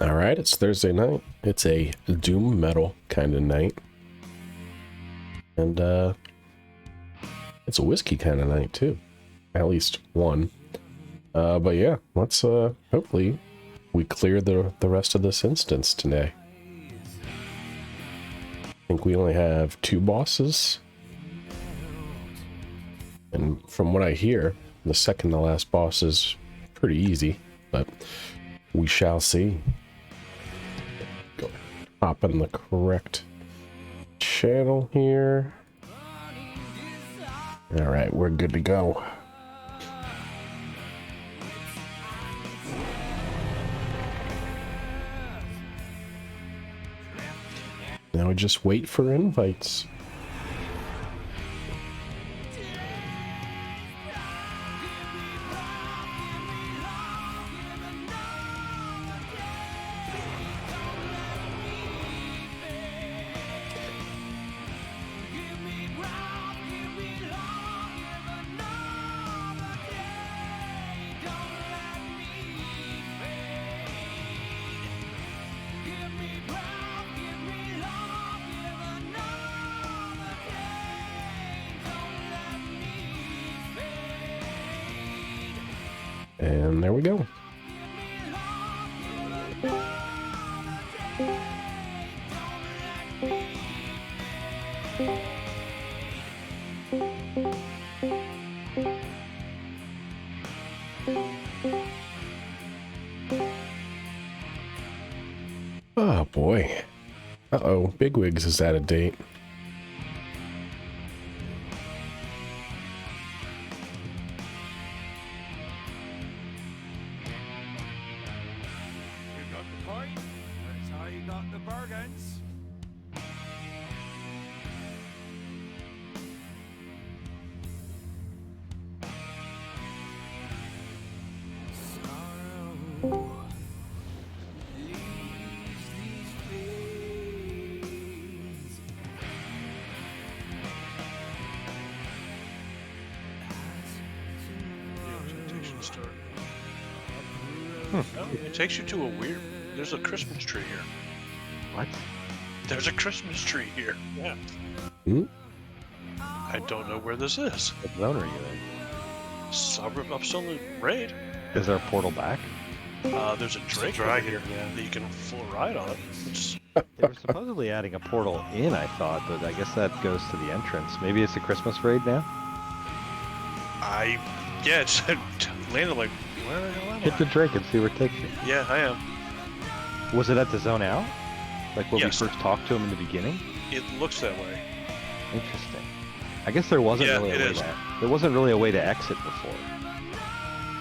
All right, it's Thursday night. It's a doom metal kind of night. And it's a whiskey kind of night too. At least one. But yeah, let's hopefully we clear the rest of this instance today. I think we only have 2 bosses. And from what I hear, the second to last boss is pretty easy, but we shall see. Go hop in the correct channel here. All right, we're good to go. Now we just wait for invites. And there we go. Oh boy. Uh-oh, Bigwigs is out of date. It takes you to a weird... There's a Christmas tree here. What? There's a Christmas tree here. Yeah. Hmm? I don't know where this is. What zone are you in? I'm still in the raid. Is there a portal back? There's a Drake dragon, over here that you can full ride on it. They were supposedly adding a portal in, I thought, but I guess that goes to the entrance. Maybe it's a Christmas raid now? Yeah, it's landed like, where the hell am Hit I? the Drake and see where it takes you. Yeah, I am. Was it at the zone out? Like when Yes. we first talked to him in the beginning? It looks that way. Interesting. I guess there wasn't Yeah, really a it way is. there wasn't really a way to exit before.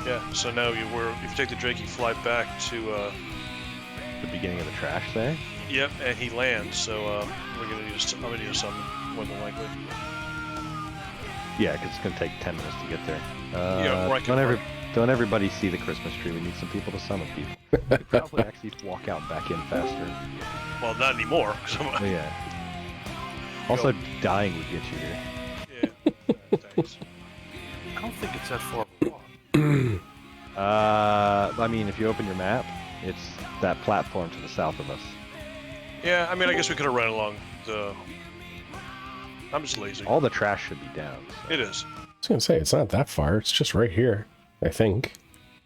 Yeah, so now if you take the Drake, you fly back to, The beginning of the trash there? yep, and he lands, so I'm gonna need something, more than likely. Yeah, because it's going to take 10 minutes to get there. Yeah, or I can Don't everybody see the Christmas tree. We need some people to summon people. We probably actually walk out and back in faster. Well, not anymore. 'cause Oh, yeah. Also, dying would get you here. Yeah, thanks. I don't think it's that far along. I mean, if you open your map, it's that platform to the south of us. Yeah, I mean, I guess we could have run along the... I'm just lazy. All the trash should be down. So. It is. I was gonna say, it's not that far. It's just right here, I think.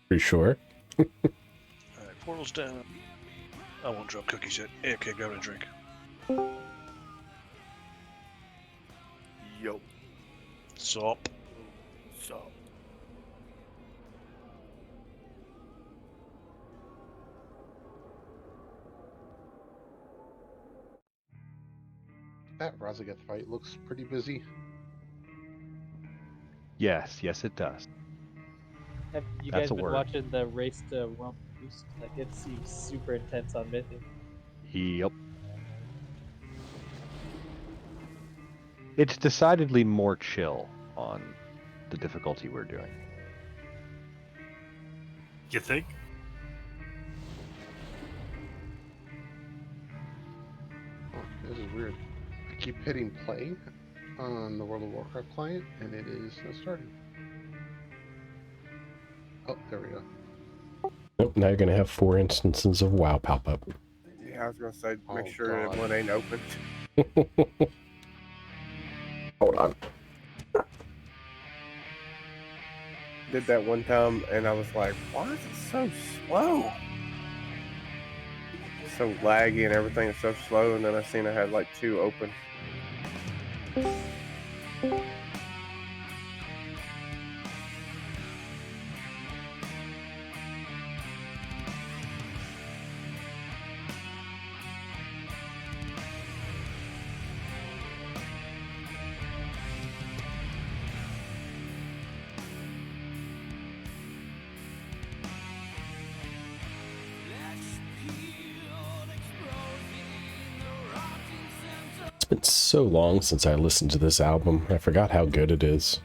Pretty sure. Alright, portal's down. I won't drop cookies yet. Hey, okay, grab a drink. Yo. Sop. So. That Razageth fight looks pretty busy. Yes, it does. Have you That's guys a been word. watching the race to World Boost? Like, it seems super intense on Mythic. Yep. It's decidedly more chill on the difficulty we're doing. You think? Oh, this is weird. I keep hitting play on the World of Warcraft client, and it is not starting. Oh, there we go. Oh, now you're gonna have 4 instances of WoW pop up. Yeah, I was gonna say, make Oh, sure God. that one ain't open. Hold on. Did that one time, and I was like, why is it so slow? So laggy and everything is so slow, and then I seen I had like 2 open. It's been so long since I listened to this album. I forgot how good it is.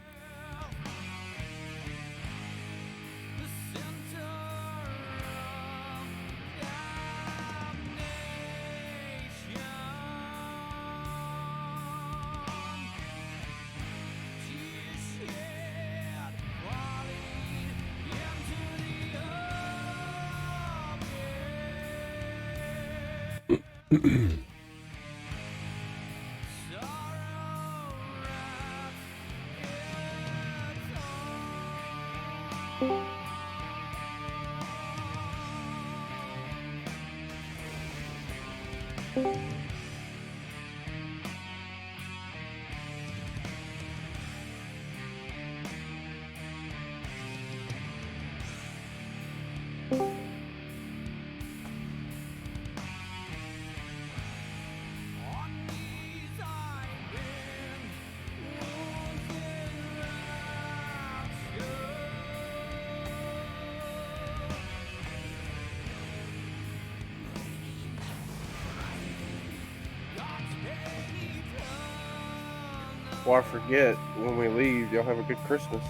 Before I forget, when we leave, y'all have a good Christmas.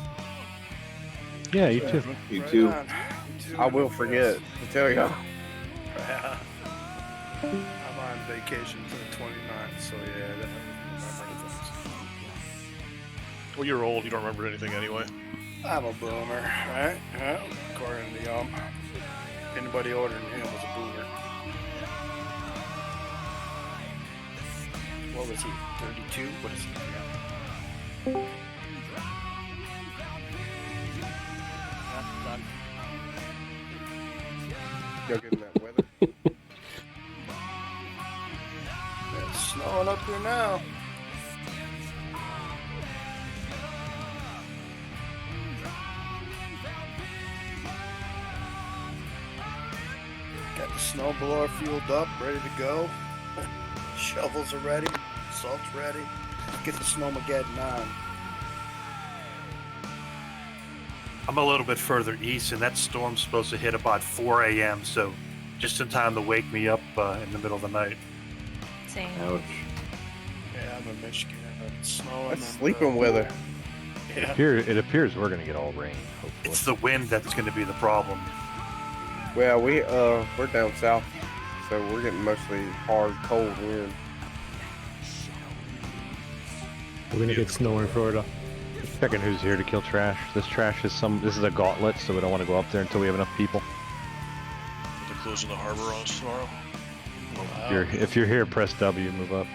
Yeah, you too. You Right too. on. You too. I will forget to tell y'all. Yeah. I'm on vacation for the 29th, so yeah, that remember things. Well, you're old. You don't remember anything anyway. I'm a boomer, right? Yeah. According to anybody older than him was a boomer. What was he? 32? What is he? Yeah. Done. Y'all getting that weather? It's snowing up here now. Got the snowblower fueled up, ready to go. Shovels are ready. Salt's ready. Get the snowmageddon on. I'm a little bit further east, and that storm's supposed to hit about 4 a.m., so just in time to wake me up in the middle of the night. Same. Ouch. Yeah, I'm in Michigan. It's snowing. That's and, sleeping weather. Yeah. It appears we're gonna get all rain, hopefully. It's the wind that's going to be the problem. Well, we're down south, so we're getting mostly hard, cold wind. We're gonna get snow in Florida. Checking who's here to kill trash. This is a gauntlet, so we don't want to go up there until we have enough people. Oh, They're closing the harbor on us tomorrow. If you're here, press W, move up.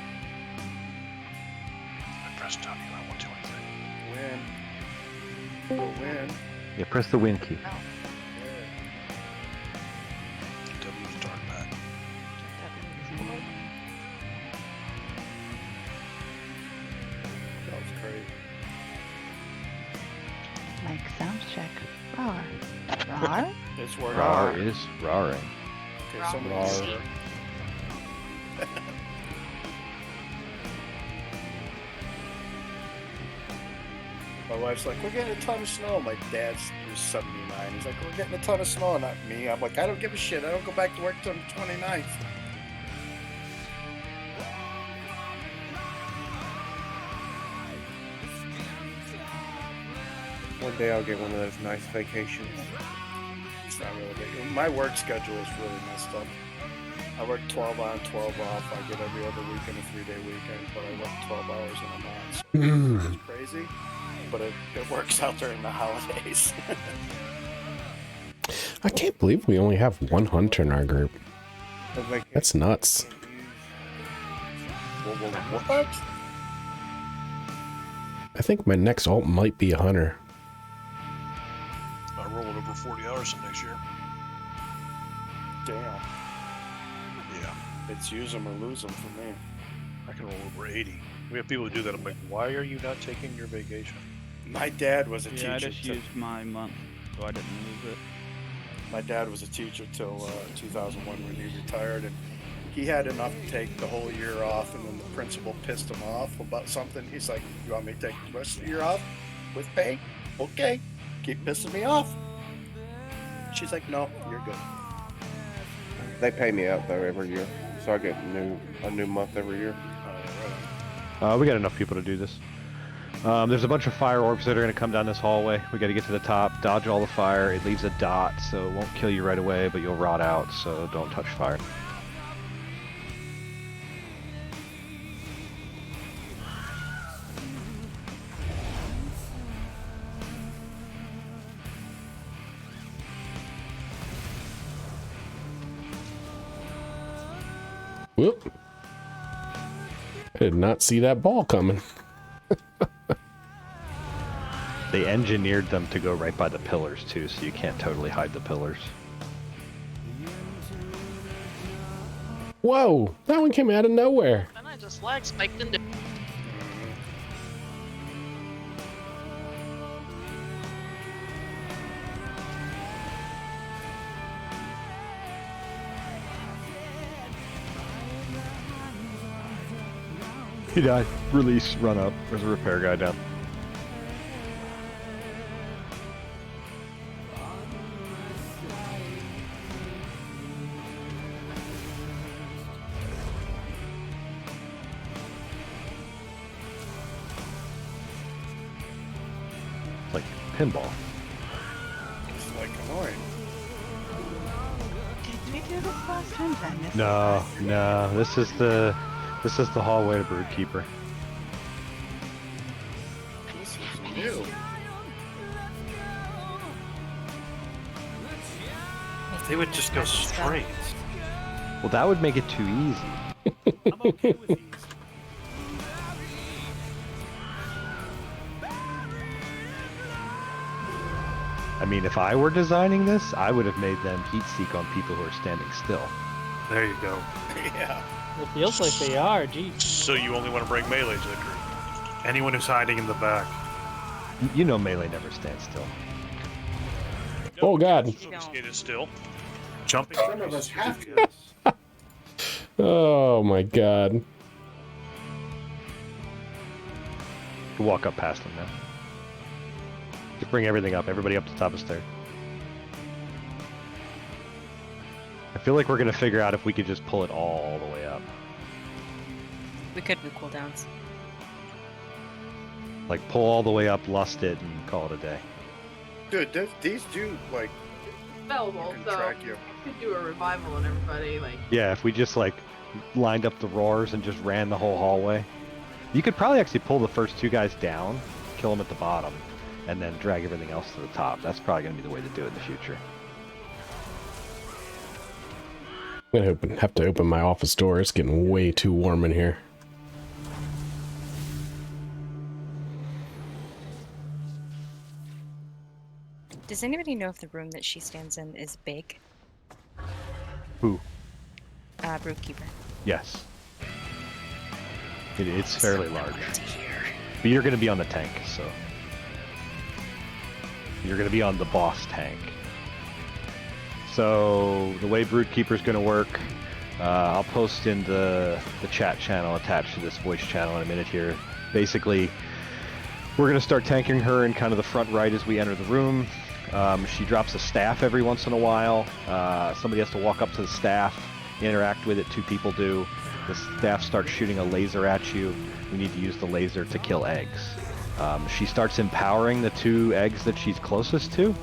I pressed W. I won't do anything. Win. Go win. Yeah, press the win key. W's dark pad. That was crazy. Mike sound check. Rar. Rar? It's working. Rar is roaring. Okay, somebody. Rar. My wife's like, we're getting a ton of snow. My dad's who's 79. He's like, we're getting a ton of snow. Not me. I'm like, I don't give a shit. I don't go back to work till the 29th. One day I'll get one of those nice vacations. It's not really big. My work schedule is really messed up. I work 12 on, 12 off. I get every other weekend a 3-day weekend, but I work 12 hours in a month. So it's crazy, but it works out during the holidays. I can't believe we only have one hunter in our group. Cause they That's nuts. What? I think my next alt might be a hunter. I'm rolling over 40 hours in next year. Damn. Yeah, It's use them or lose them for me. I can roll over 80. We have people who do that. I'm like, why are you not taking your vacation? My dad was a teacher. Yeah, I just till- used my month, so I didn't lose it. My dad was a teacher till 2001 when he retired, and he had enough to take the whole year off, and then the principal pissed him off about something. He's like, you want me to take the rest of the year off with pay? Okay. Keep pissing me off. She's like, no, you're good. They pay me out though every year, so I get a new month every year. We got enough people to do this. There's a bunch of fire orbs that are going to come down this hallway. We got to get to the top, dodge all the fire. It leaves a dot, so it won't kill you right away, but you'll rot out, so don't touch fire. Whoop. I did not see that ball coming. They engineered them to go right by the pillars, too, so you can't totally hide the pillars. Whoa, that one came out of nowhere. And I just lag spiked into. He died. Release, run up. There's a repair guy down. Like pinball. It's like annoying. Did we do this last time? Did I miss No, no. This is the hallway to Broodkeeper. This is new. If they would just go straight. Well, that would make it too easy. I'm okay with these. I mean, if I were designing this, I would have made them heat seek on people who are standing still. There you go. Yeah. It feels like they are, geez. So you only want to bring melee to the group? Anyone who's hiding in the back. You know melee never stands still. Oh, God. So skated still. Jumping. Some of us have to. Yes. Oh, my God. You walk up past them now. Just bring everything up. Everybody up to the top of the stairs. I feel like we're gonna figure out if we could just pull it all the way up. We could do cooldowns. Like pull all the way up, lust it, and call it a day. Dude, these do, like, Available, can so track you. could do a revival and everybody like. Yeah, if we just like lined up the roars and just ran the whole hallway. You could probably actually pull the first two guys down, kill them at the bottom, and then drag everything else to the top. That's probably gonna be the way to do it in the future. I'm gonna have to open my office door. It's getting way too warm in here. Does anybody know if the room that she stands in is big? Who? Broodkeeper. Yes. It's fairly large. But you're gonna be on the tank, so. You're gonna be on the boss tank. So the way Broodkeeper's gonna work, I'll post in the chat channel attached to this voice channel in a minute here. Basically, we're gonna start tanking her in kind of the front right as we enter the room. She drops a staff every once in a while. Somebody has to walk up to the staff, interact with it. 2 people do. The staff starts shooting a laser at you. We need to use the laser to kill eggs. She starts empowering the 2 eggs that she's closest to.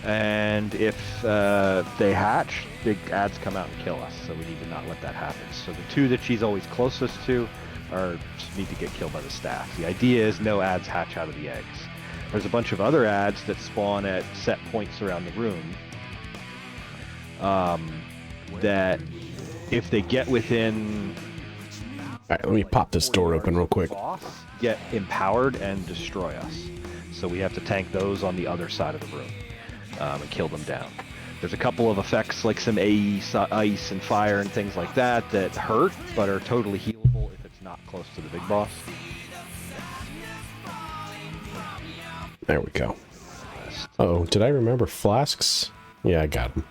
And if they hatch, big ads come out and kill us. So we need to not let that happen. So the 2 that she's always closest to need to get killed by the staff. The idea is no ads hatch out of the eggs. there's a bunch of other ads that spawn at set points around the room. That if they get within... Alright, let me pop this door open real quick. Get empowered and destroy us. So we have to tank those on the other side of the room and kill them down. There's a couple of effects like some ice and fire and things like that that hurt, but are totally healable if it's not close to the big boss. There we go. Oh, did I remember flasks? Yeah, I got them.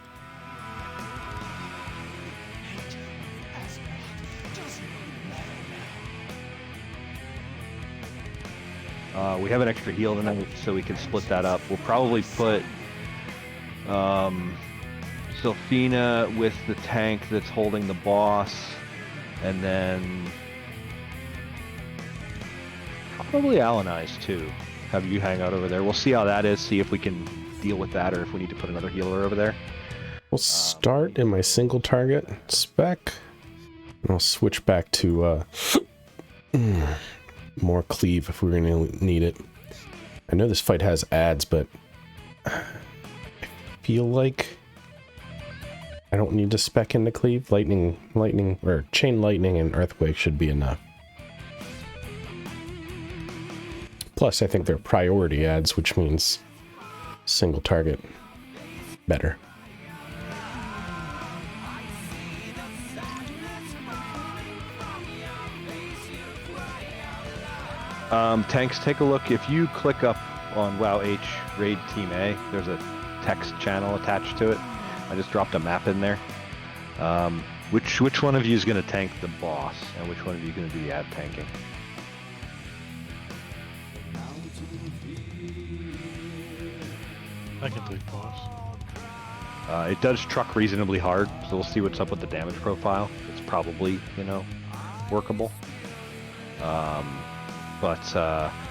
We have an extra heal tonight, so we can split that up. We'll probably put Sylphina with the tank that's holding the boss, and then probably Alanize too. Have you hang out over there. We'll see how that is, see if we can deal with that or if we need to put another healer over there. We'll start in my single target spec, and I'll switch back to more cleave if we're going to need it. I know this fight has ads, but I feel like I don't need to spec into cleave. Lightning, or chain lightning and earthquake should be enough. Plus, I think they're priority ads, which means single target better. Tanks, take a look. If you click up on WoW H Raid Team A, there's a text channel attached to it. I just dropped a map in there. Which one of you is going to tank the boss, and which one of you is going to do the ad tanking? I can take boss. It does truck reasonably hard, so we'll see what's up with the damage profile. It's probably, workable.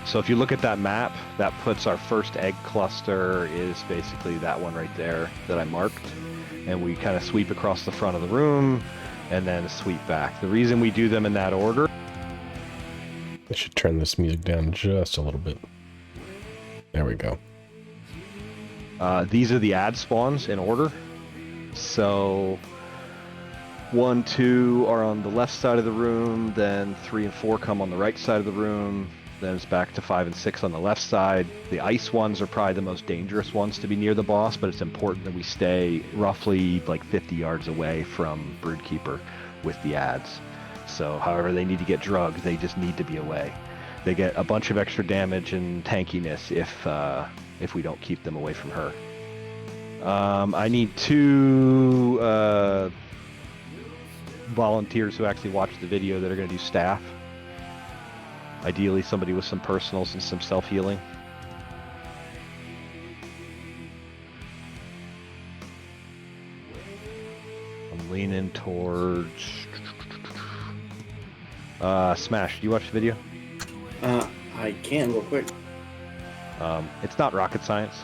So if you look at that map, that puts our first egg cluster is basically that one right there that I marked. And we kind of sweep across the front of the room and then sweep back. The reason we do them in that order... I should turn this music down just a little bit. There we go. These are the ad spawns in order. So 1, 2 are on the left side of the room, then 3 and 4 come on the right side of the room, then it's back to 5 and 6 on the left side. The ice ones are probably the most dangerous ones to be near the boss, but it's important that we stay roughly like 50 yards away from Broodkeeper with the ads. So however they need to get drugged, they just need to be away. They get a bunch of extra damage and tankiness if we don't keep them away from her. I need 2 volunteers who actually watch the video that are going to do staff. Ideally somebody with some personals and some self-healing. I'm leaning towards... Smash, do you watch the video? I can real quick. It's not rocket science.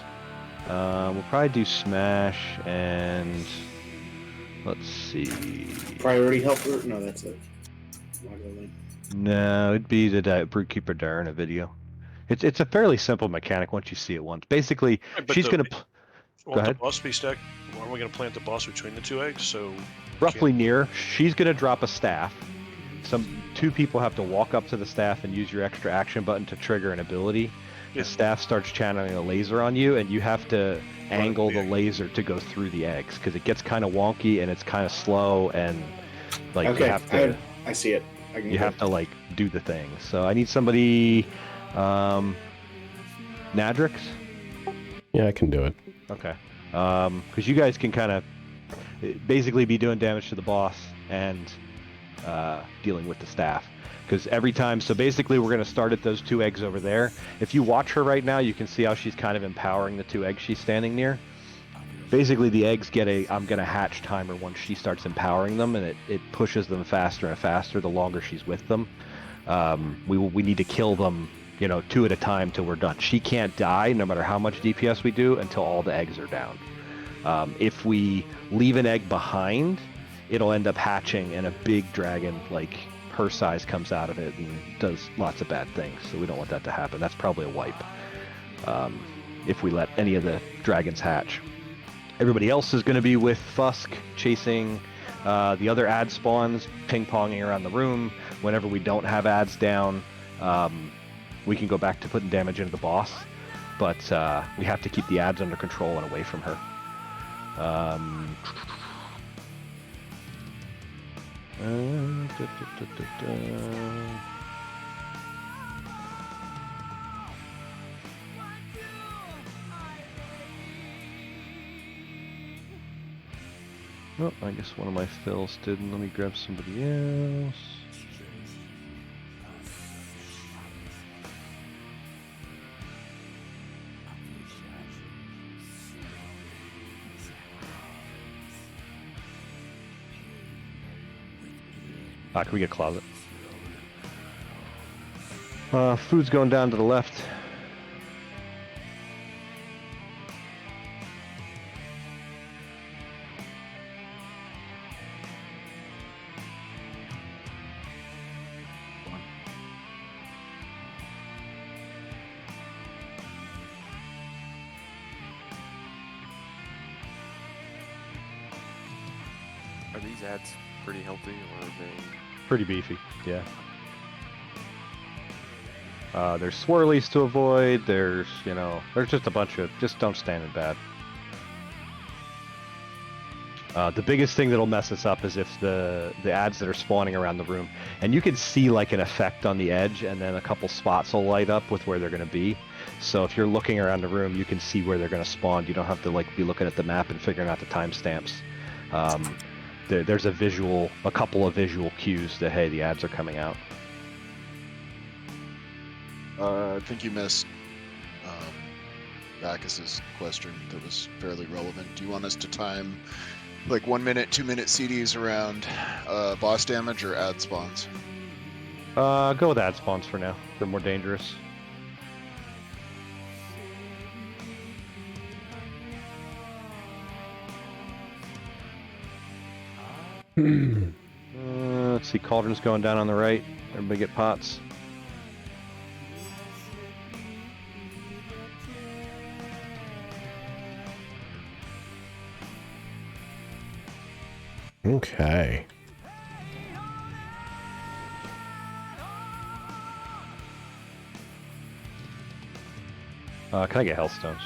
We'll probably do Smash and... Let's see... Priority helper? No, that's it. No, it'd be the Broodkeeper Darn video. It's a fairly simple mechanic once you see it once. Basically, she's going to... Go ahead. The boss be stacked. Are we going to plant the boss between the 2 eggs? So roughly near. She's going to drop a staff. 2 people have to walk up to the staff and use your extra action button to trigger an ability. The staff starts channeling a laser on you, and you have to angle the laser to go through the eggs because it gets kind of wonky and it's kind of slow, and like okay, you have to. I see it. You have to like do the thing. So I need somebody. Nadrix? Yeah, I can do it. Okay. Because you guys can kind of basically be doing damage to the boss and dealing with the staff. Because every time, so basically we're going to start at those 2 eggs over there. If you watch her right now, you can see how she's kind of empowering the 2 eggs she's standing near. Basically the eggs get a I'm going to hatch timer once she starts empowering them, and it pushes them faster and faster the longer she's with them. We need to kill them, 2 at a time till we're done. She can't die no matter how much DPS we do until all the eggs are down. If we leave an egg behind, it'll end up hatching and a big dragon like her size comes out of it and does lots of bad things, so we don't want that to happen. That's probably a wipe. if we let any of the dragons hatch. Everybody else is going to be with Fusk, chasing the other ad spawns, ping-ponging around the room. Whenever we don't have ads down, we can go back to putting damage into the boss, but we have to keep the ads under control and away from her. Oh, I guess one of my fills didn't. Let me grab somebody else. Can we get closet? Food's going down to the left. Are these ads pretty healthy, or are they... Pretty beefy, yeah. There's swirlies to avoid, there's just a bunch of, just don't stand in bad. The biggest thing that'll mess us up is if the ads that are spawning around the room, and you can see like an effect on the edge, and then a couple spots will light up with where they're going to be. So if you're looking around the room, you can see where they're going to spawn. You don't have to like be looking at the map and figuring out the timestamps. There's a couple of visual cues that, hey, the ads are coming out. I think you missed Bacchus's question that was fairly relevant. Do you want us to time like 1 minute, 2 minute CDs around boss damage or ad spawns? Go with ad spawns for now. They're more dangerous. Let's see, Cauldron's going down on the right. Everybody get pots. Okay. Can I get Hellstones?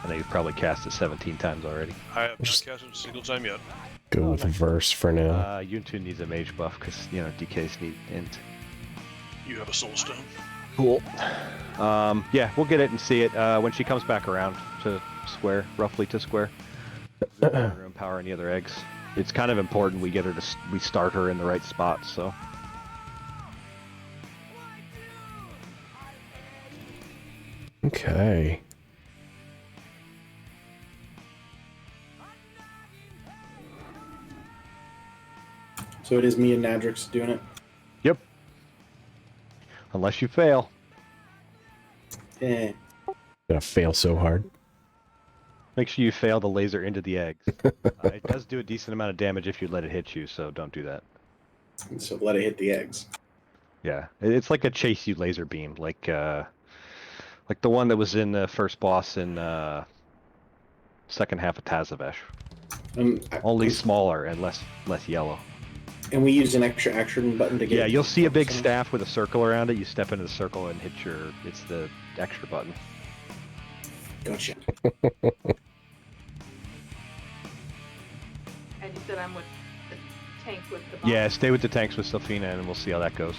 I know you've probably cast it 17 times already. I have not cast it a single time yet. Go with verse for now. Yuntu needs a mage buff because, DKs need int. You have a soul stone. Cool. Yeah, we'll get it and see it when she comes back around to square, roughly to square. Room power any other eggs. It's kind of important we get her we start her in the right spot, so. Okay. So it is me and Nadrix doing it? Yep. Unless you fail. Eh. Gonna fail so hard. Make sure you fail the laser into the eggs. It does do a decent amount of damage if you let it hit you, so don't do that. So let it hit the eggs. Yeah, it's like a chase you laser beam, like the one that was in the first boss in second half of Tazavesh. Only smaller and less yellow. And we use an extra action button to get. Yeah, you'll see a big staff with a circle around it. You step into the circle and hit it's the extra button. Gotcha. And you said I'm with the tank with the boss. Yeah, stay with the tanks with Safina and we'll see how that goes.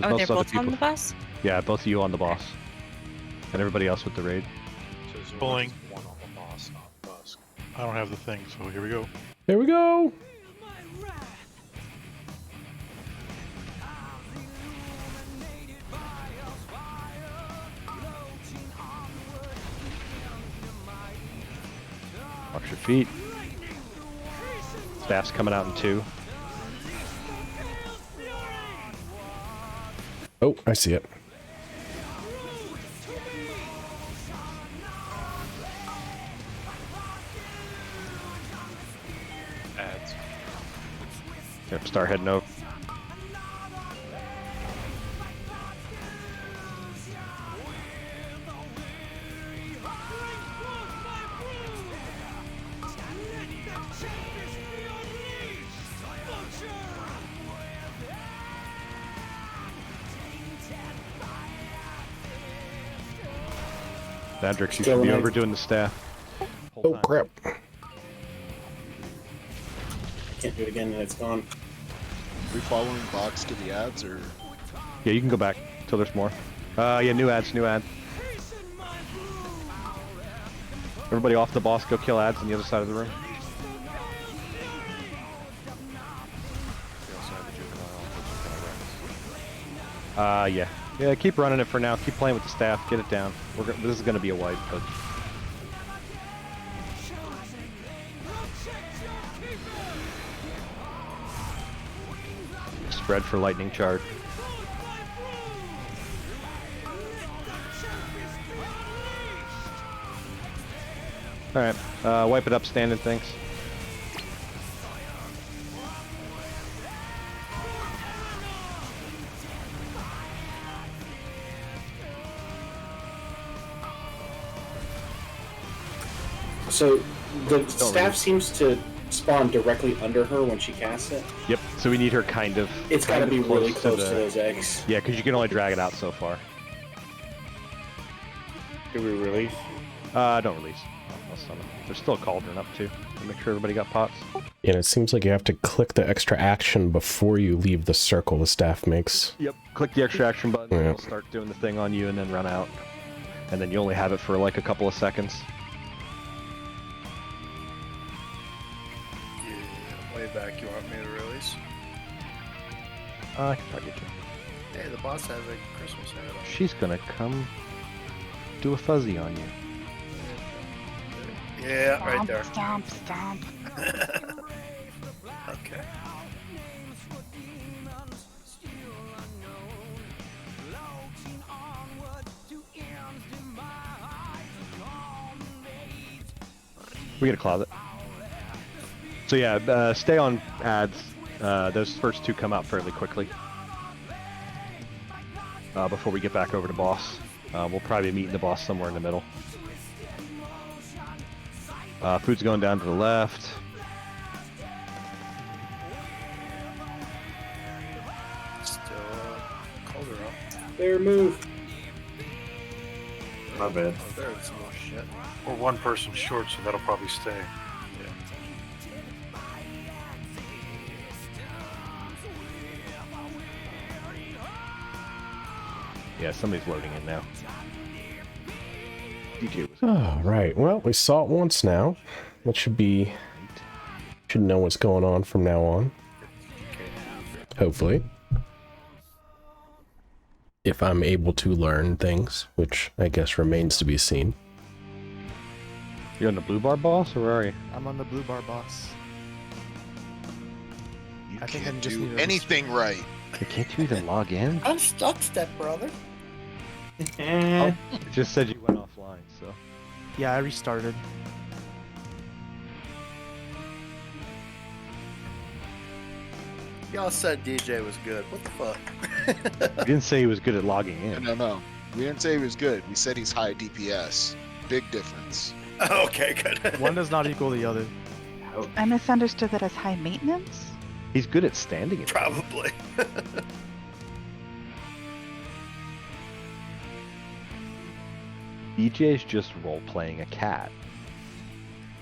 Oh, they're both on the bus? Yeah, both of you on the boss. And everybody else with the raid. Pulling. One on the boss, not the bus. I don't have the thing, so here we go. Here we go. Watch your feet. Staff's coming out in 2. Oh, I see it. Ads. Yep, start heading over. Vandrix, you Still should be an over egg. doing the staff. Oh crap! Can't do it again and it's gone. Are we following box to the ads or? Yeah, you can go back till there's more. Yeah, new ads, new ad. Everybody off the boss, go kill ads on the other side of the room. They also have the juvenile, which kind of Yeah. Yeah, keep running it for now. Keep playing with the staff. Get it down. This is going to be a wipe, but... Spread for lightning charge. Alright, wipe it up, standing things. So the staff really. seems to spawn directly under her when she casts it. Yep, so we need her kind of... It's got to be really close to the... those eggs. Yeah, because you can only drag it out so far. Do we release? Don't release. I'll summon. There's still a cauldron up too, to make sure everybody got pots. And it seems like you have to click the extra action before you leave the circle the staff makes. Yep. Click the extra action button, Yeah. it'll start doing the thing on you and then run out. And then you only have it for like a couple of seconds. Yeah, way back. You want me to release? I can try to get you. Hey, the boss has a Christmas hat on. She's gonna come do a fuzzy on you. Yeah, right there. Stomp, stomp. Okay. We get a closet. So yeah, stay on ads. Those first two come out fairly quickly. Before we get back over to boss. We'll probably meet the boss somewhere in the middle. Food's going down to the left. Still colder up. There, move. My bad. Oh, there it's more shit. We're one person short, so that'll probably stay. Yeah, somebody's loading in now. DJ was. Oh, right. Well, we saw it once now. That should know what's going on from now on. Hopefully. If I'm able to learn things, which I guess remains to be seen. You're on the blue bar boss, or where are you? I'm on the blue bar boss. You I think I can't just do need to anything right. Can't you even log in? I'm stuck, step brother. It just said you went offline, so. Yeah, I restarted. Y'all said DJ was good. What the fuck? You didn't say he was good at logging in. No. We didn't say he was good. We said he's high DPS. Big difference. Okay, good. One does not equal the other. I misunderstood that as high maintenance. He's good at standing it. Probably. DJ's just role-playing a cat.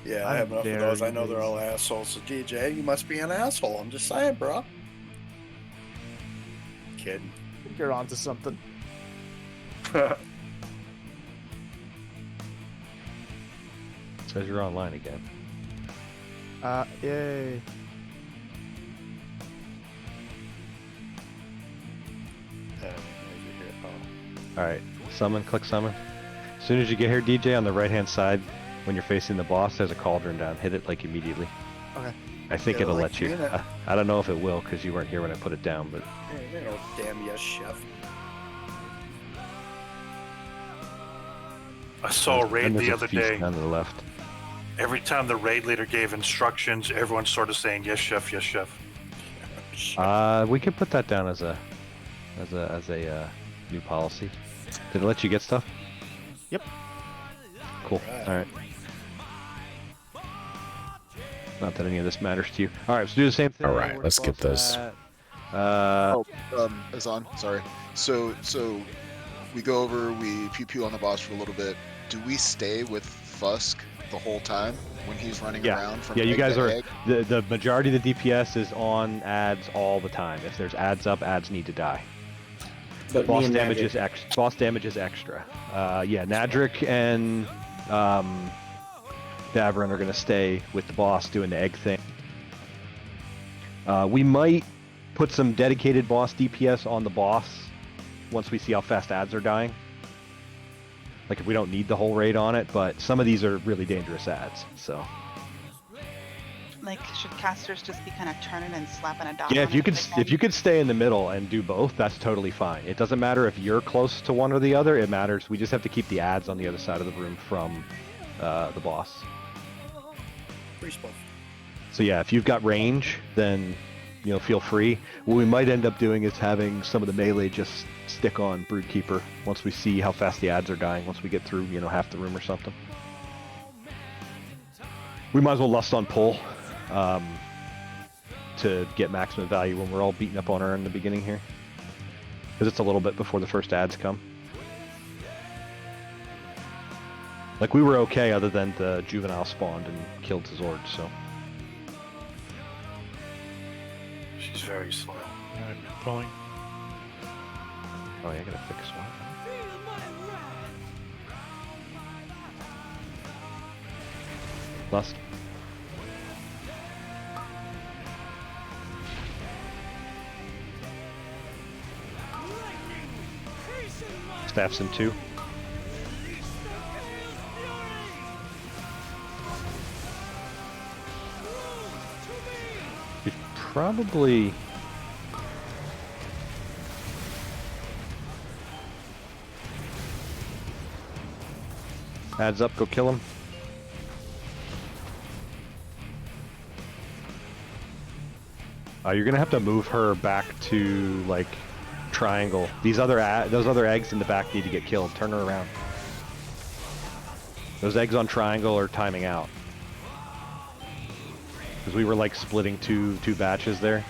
Yeah, I have enough of those. I know they're all assholes. So DJ, you must be an asshole. I'm just saying, bro. Kidding. I think you're onto something. Says you're online again. Yay. Alright, summon, click summon. As soon as you get here, DJ, on the right-hand side, when you're facing the boss, there's a cauldron down. Hit it, like, immediately. Okay. I think Yeah, it'll like let you. doing it. I don't know if it will, because you weren't here when I put it down, but... You know, damn yes, chef. I saw a raid And there's the a other feast day. down to the left. Every time the raid leader gave instructions, everyone's sort of saying, yes, chef, yes, chef. We could put that down as a new policy. Did it let you get stuff? Yep. Cool. All right. Not that any of this matters to you. All right, let's do the same thing. All right, let's get this. Is on. Sorry. So we go over. We pew pew on the boss for a little bit. do we stay with Fusk the whole time when he's running around from Yeah, you egg guys to are egg? the majority of the DPS is on ads all the time. If there's ads up, ads need to die. But me Boss and damage Magic- is boss damage is extra. Yeah, Nadric and Davron are gonna stay with the boss doing the egg thing. We might put some dedicated boss DPS on the boss once we see how fast ads are dying. Like if we don't need the whole raid on it, but some of these are really dangerous ads, so. Like, should casters just be kind of turning and slapping a dot? Yeah, on if you it could as they if you could stay in the middle and do both, that's totally fine. It doesn't matter if you're close to one or the other. It matters. We just have to keep the ads on the other side of the room from the boss. Respawn. So yeah, if you've got range, then feel free. What we might end up doing is having some of the melee just stick on Broodkeeper once we see how fast the ads are dying. Once we get through half the room or something. We might as well lust on pull. To get maximum value when we're all beating up on her in the beginning here. Because it's a little bit before the first ads come. Like, we were okay other than the juvenile spawned and killed Zord, so. She's very slow. Alright, pulling. Oh yeah, I gotta fix one. Lust. Staffs in 2. We probably adds up, go kill him. You're gonna have to move her back to like triangle. Those other eggs in the back need to get killed. Turn her around. Those eggs on triangle are timing out. Because we were like splitting two batches there.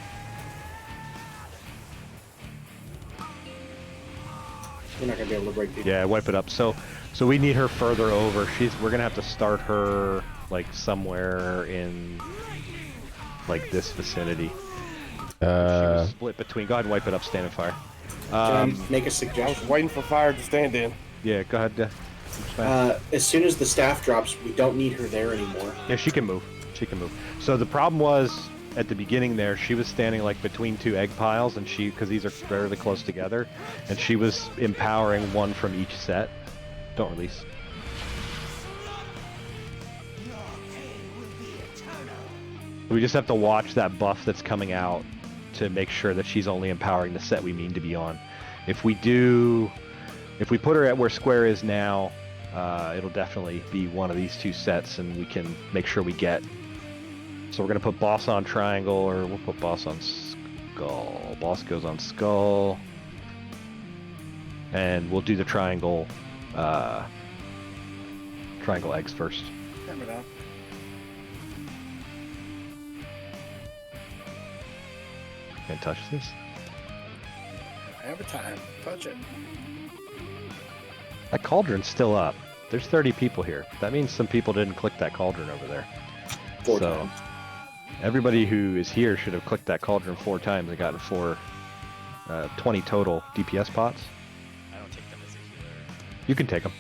We're not gonna be able to break these. Yeah, wipe it up. So we need her further over. We're gonna have to start her like somewhere in like this vicinity. She was split between. Go ahead and wipe it up. Stand in fire. Can I make a I was suggestion? waiting for fire to stand in. Yeah, go ahead. As soon as the staff drops, we don't need her there anymore. Yeah, she can move. She can move. So the problem was at the beginning there, she was standing like between 2 egg piles, and because these are fairly close together, and she was empowering one from each set. Don't release. We just have to watch that buff that's coming out to make sure that she's only empowering the set we mean to be on. If we put her at where Square is now, it'll definitely be one of these 2 sets, and we can make sure we get. So we're gonna put boss on triangle, or we'll put boss on skull. Boss goes on skull, and we'll do the triangle eggs first. Hammer down. Can't touch this. Hammer time. Touch it. That cauldron's still up. There's 30 people here. That means some people didn't click that cauldron over there. 4 times. Everybody who is here should have clicked that cauldron 4 times and gotten 20 total DPS pots. I don't take them as a healer. You can take them.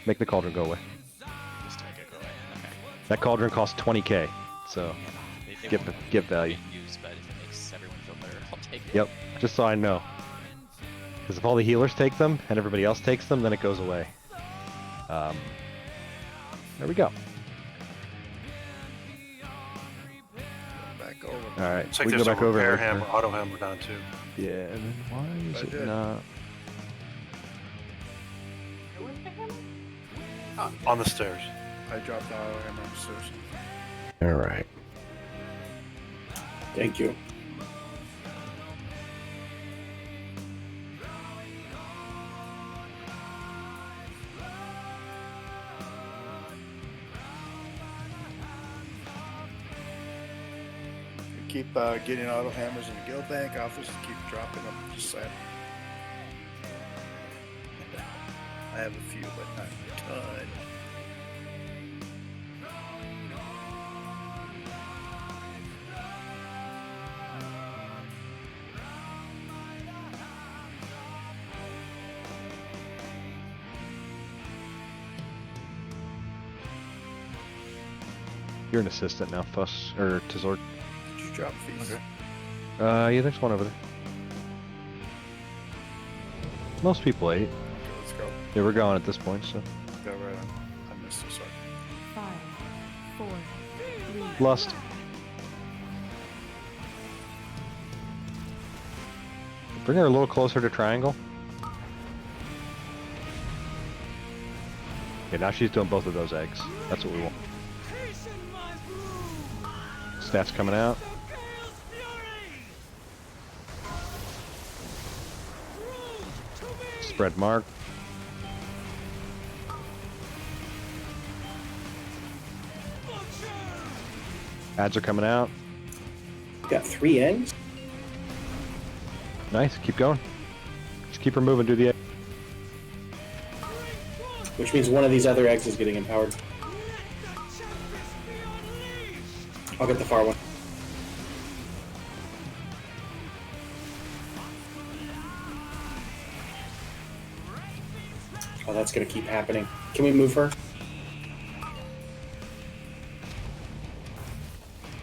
Make the cauldron go away. Just to make it go away. Okay. That cauldron costs 20k, so They give value. won't use, but if it makes everyone feel better, I'll take it. Yep, just so I know. Because if all the healers take them and everybody else takes them, then it goes away. There we go. Back over. All right, It's like we can there's go a back over. repair here. hammer, auto hammer down too. Yeah, and then why is I it did. not? On the stairs. I dropped the auto hammer upstairs. All right. Thank you. Keep getting auto hammers in the guild bank office and keep dropping them. Just saying. I have a few, but not a ton. You're an assistant now, Fuss or Tazord. Did you drop fees? Okay. Yeah, there's one over there. Most people ate. Okay, let's go. Yeah, we're going at this point, so. Go right on. I missed this one. 5, 4, 3. Lust. Bring her a little closer to triangle. Okay, now she's doing both of those eggs. That's what we want. Stats coming out. Spread mark. Ads are coming out. Got 3 eggs? Nice, keep going. Just keep her moving, do the egg. Which means one of these other eggs is getting empowered. I'll get the far one. Oh, that's gonna keep happening. Can we move her?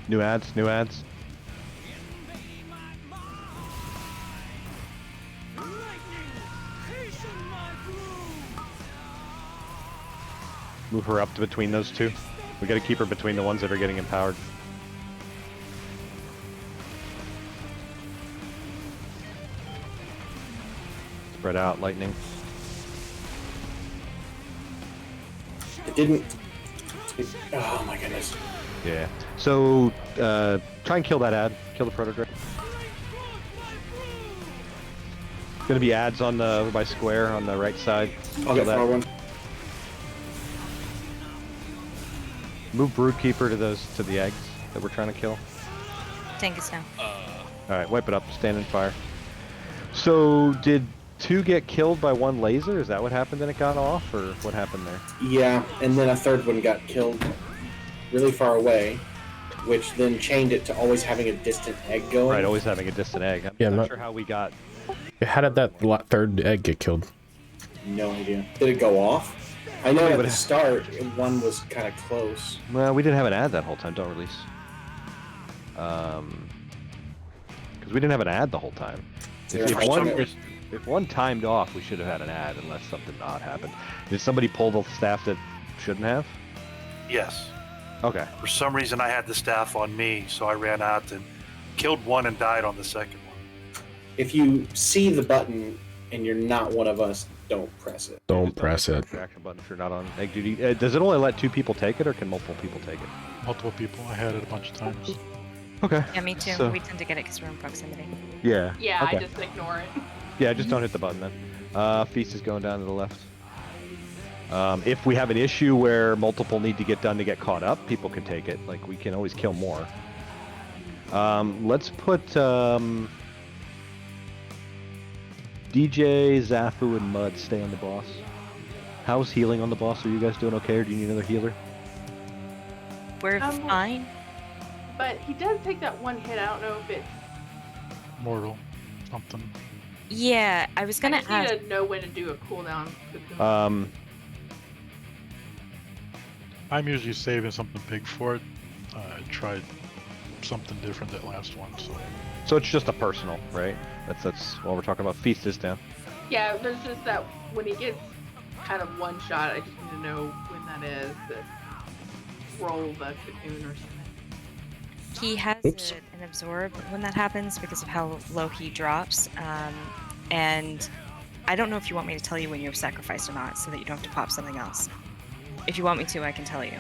New ads, new ads. Move her up to between those two. We gotta keep her between the ones that are getting empowered. Spread out, lightning. It didn't. Oh my goodness. Yeah. So, try and kill that ad. Kill the proto-drake. Gonna be ads on the over by square on the right side. I'll get that. far one. Move Broodkeeper to the eggs that we're trying to kill. Tank is down. Alright, wipe it up. Stand and fire. So, did 2 get killed by 1 laser? Is that what happened and it got off? Or what happened there? Yeah, and then a third one got killed really far away, which then chained it to always having a distant egg going. Right, always having a distant egg. I'm not sure how we got... How did that third egg get killed? No idea. Did it go off? I know at the start, one was kind of close. Well, we didn't have an ad that whole time. Don't release. Because we didn't have an ad the whole time. If one timed off, we should have had an ad unless something odd happened. Did somebody pull the staff that shouldn't have? Yes. Okay. For some reason, I had the staff on me, so I ran out and killed one and died on the second one. If you see the button and you're not one of us, don't press it. Don't press it. Action button if you're not on egg duty. Does it only let 2 people take it, or can multiple people take it? Multiple people. I had it a bunch of times. Okay. Yeah, me too. So- We tend to get it because we're in proximity. Yeah. Yeah, Okay. I just ignore it. Yeah, just don't hit the button then. Feast is going down to the left. If we have an issue where multiple need to get done to get caught up, people can take it. Like, we can always kill more. Let's put DJ, Zafu, and Mud stay on the boss. How's healing on the boss? Are you guys doing okay, or do you need another healer? We're fine. But he does take that one hit. I don't know if it's... Mortal. Something. Yeah, I was gonna I just ask. need to know when to do a cooldown. I'm usually saving something big for it. I tried something different that last one, so. So it's just a personal, right? That's what we're talking about. Feast is down. Yeah, there's just that when he gets kind of one shot, I just need to know when that is. To roll the cocoon or something. He has an absorb when that happens because of how low he drops. And I don't know if you want me to tell you when you have sacrificed or not, so that you don't have to pop something else. If you want me to, I can tell you.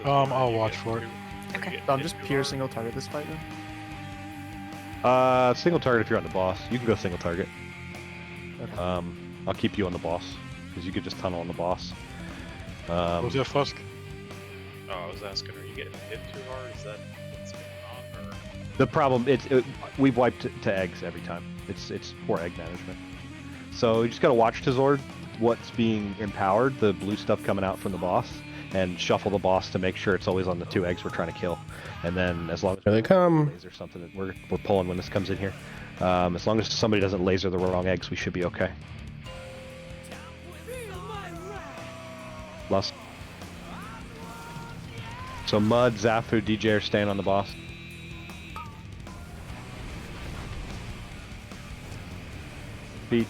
I'll watch for it. Okay. I'm just pure single target this fight then? Single target if you're on the boss. You can go single target. Okay. I'll keep you on the boss, because you could just tunnel on the boss. What was that, Fusk? Oh, I was asking, are you getting hit too hard? Is that what's going on? Or... The problem, we've wiped to eggs every time. It's poor egg management. So you just gotta watch Tazord, what's being empowered, the blue stuff coming out from the boss, and shuffle the boss to make sure it's always on the 2 eggs we're trying to kill. And then as long as Here they come. laser something that we're pulling when this comes in here. As long as somebody doesn't laser the wrong eggs, we should be okay. Lost. So Mud, Zafu, DJ are staying on the boss. Beat.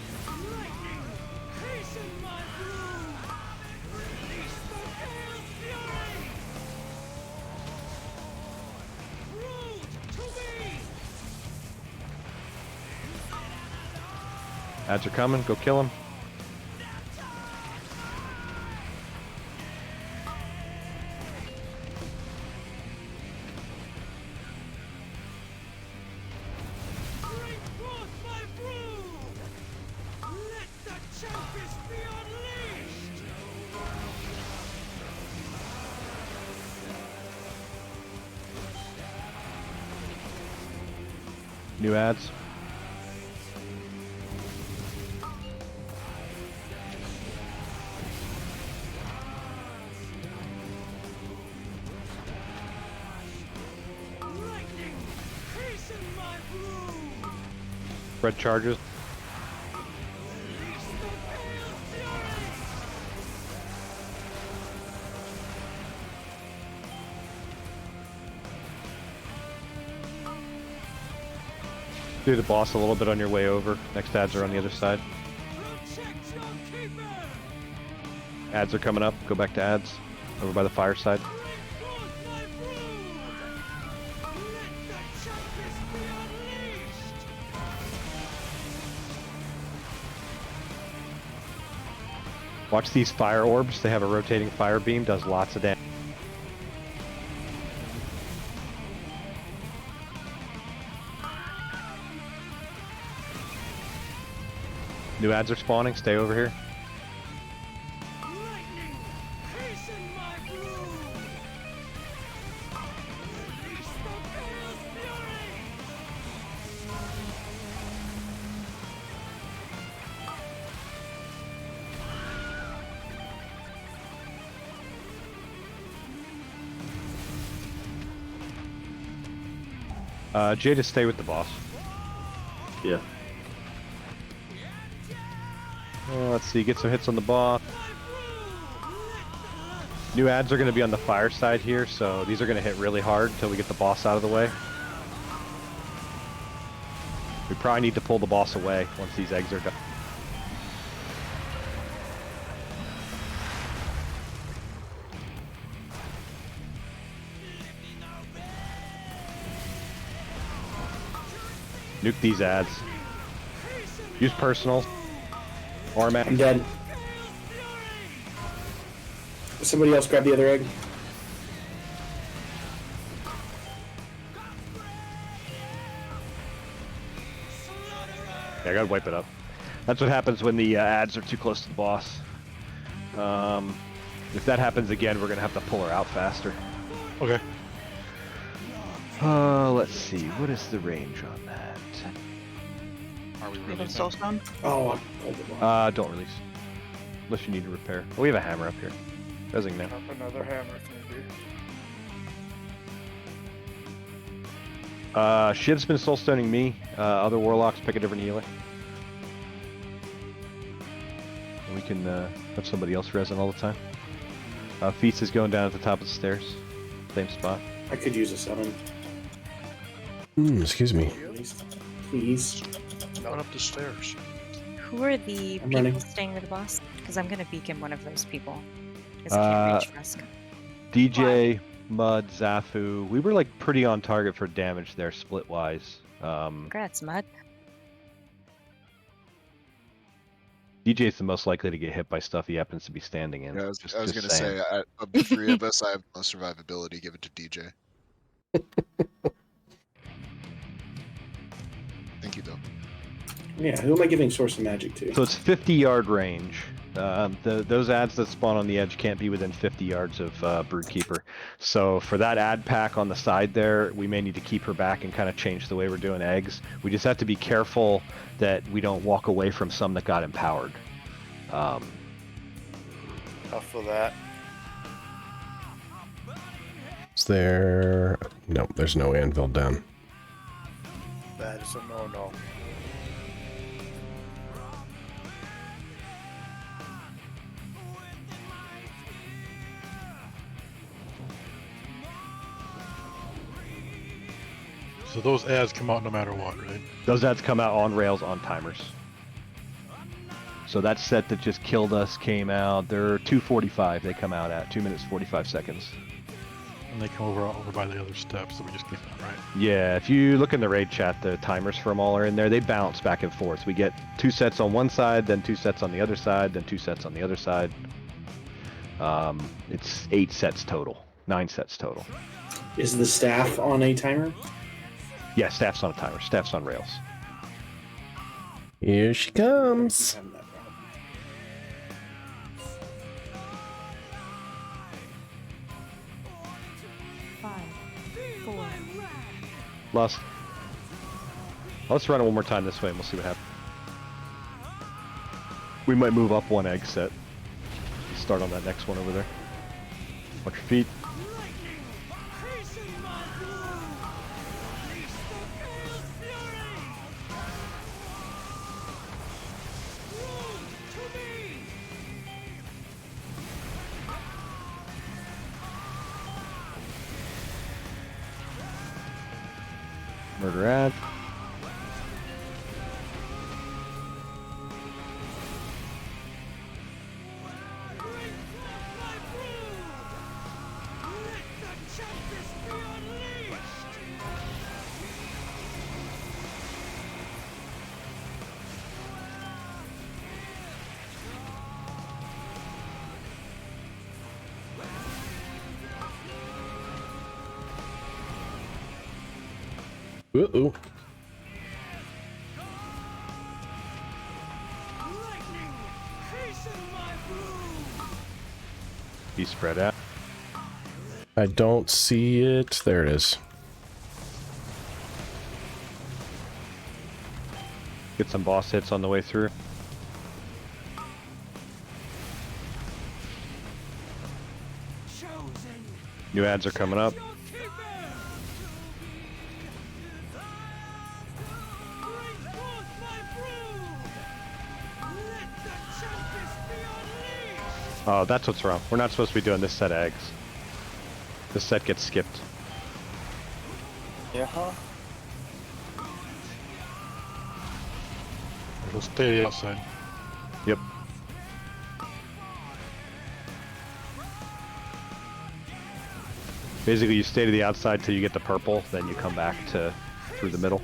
Ads are coming, go kill them. New ads. Red charges. Do the boss a little bit on your way over. Next ads are on the other side. Ads are coming up. Go back to ads. Over by the fireside. Watch these fire orbs. They have a rotating fire beam. Does lots of damage. New ads are spawning. Stay over here. Jay, to stay with the boss. Yeah. Let's see, get some hits on the boss. New ads are going to be on the fire side here, so these are going to hit really hard until we get the boss out of the way. We probably need to pull the boss away once these eggs are done. Nuke these ads. Use personal. Armat. I'm dead. Somebody else grab the other egg. Yeah, I gotta wipe it up. That's what happens when the ads are too close to the boss. If that happens again, we're gonna have to pull her out faster. Okay. Let's see. What is the range on that? Are we You have a releasing? soulstone? Oh, Don't release. Unless you need to repair. Oh, we have a hammer up here. Buzzing now. Up another hammer, maybe. Shiv's been soulstoning me. Other warlocks pick a different healer. And we can have somebody else resin all the time. Feast is going down at the top of the stairs. Same spot. I could use a summon. Excuse me. Please. Run up the stairs. Who are the I'm people running. staying with the boss? Because I'm gonna beacon one of those people. Because I can't reach Rusk. DJ, Mud, Zafu. We were like pretty on target for damage there, split wise. Congrats, Mud. DJ's the most likely to get hit by stuff he happens to be standing in. Yeah, Just- I was just gonna saying. say, of the three of us, I have the most survivability. Give it to DJ. Thank you, though. Yeah, who am I giving Source of Magic to? So it's 50-yard range. Those ads that spawn on the edge can't be within 50 yards of Broodkeeper. So for that ad pack on the side there, we may need to keep her back and kind of change the way we're doing eggs. We just have to be careful that we don't walk away from some that got empowered. Tough for that. Is there... No, there's no anvil down. That is a no-no. So those ads come out no matter what, right? Those ads come out on rails on timers. So that set that just killed us came out. They're 2:45. They come out at 2 minutes 45 seconds. And they come over by the other steps that we just keep on, right? Yeah, if you look in the raid chat, the timers for them all are in there. They bounce back and forth. We get 2 sets on one side, then 2 sets on the other side, then 2 sets on the other side. It's 8 sets total, 9 sets total. Is the staff on a timer? Yeah, staff's on a timer. Staff's on rails. Here she comes. Lost. Let's run it one more time this way and we'll see what happens. We might move up 1 egg set. Start on that next one over there. Watch your feet. Murder ad. Uh-oh. Be spread out. I don't see it. There it is. Get some boss hits on the way through. New ads are coming up. Oh, that's what's wrong. We're not supposed to be doing this set of eggs. This set gets skipped. Yeah, huh? It'll stay outside. Yep. Basically, you stay to the outside till you get the purple, then you come back to through the middle.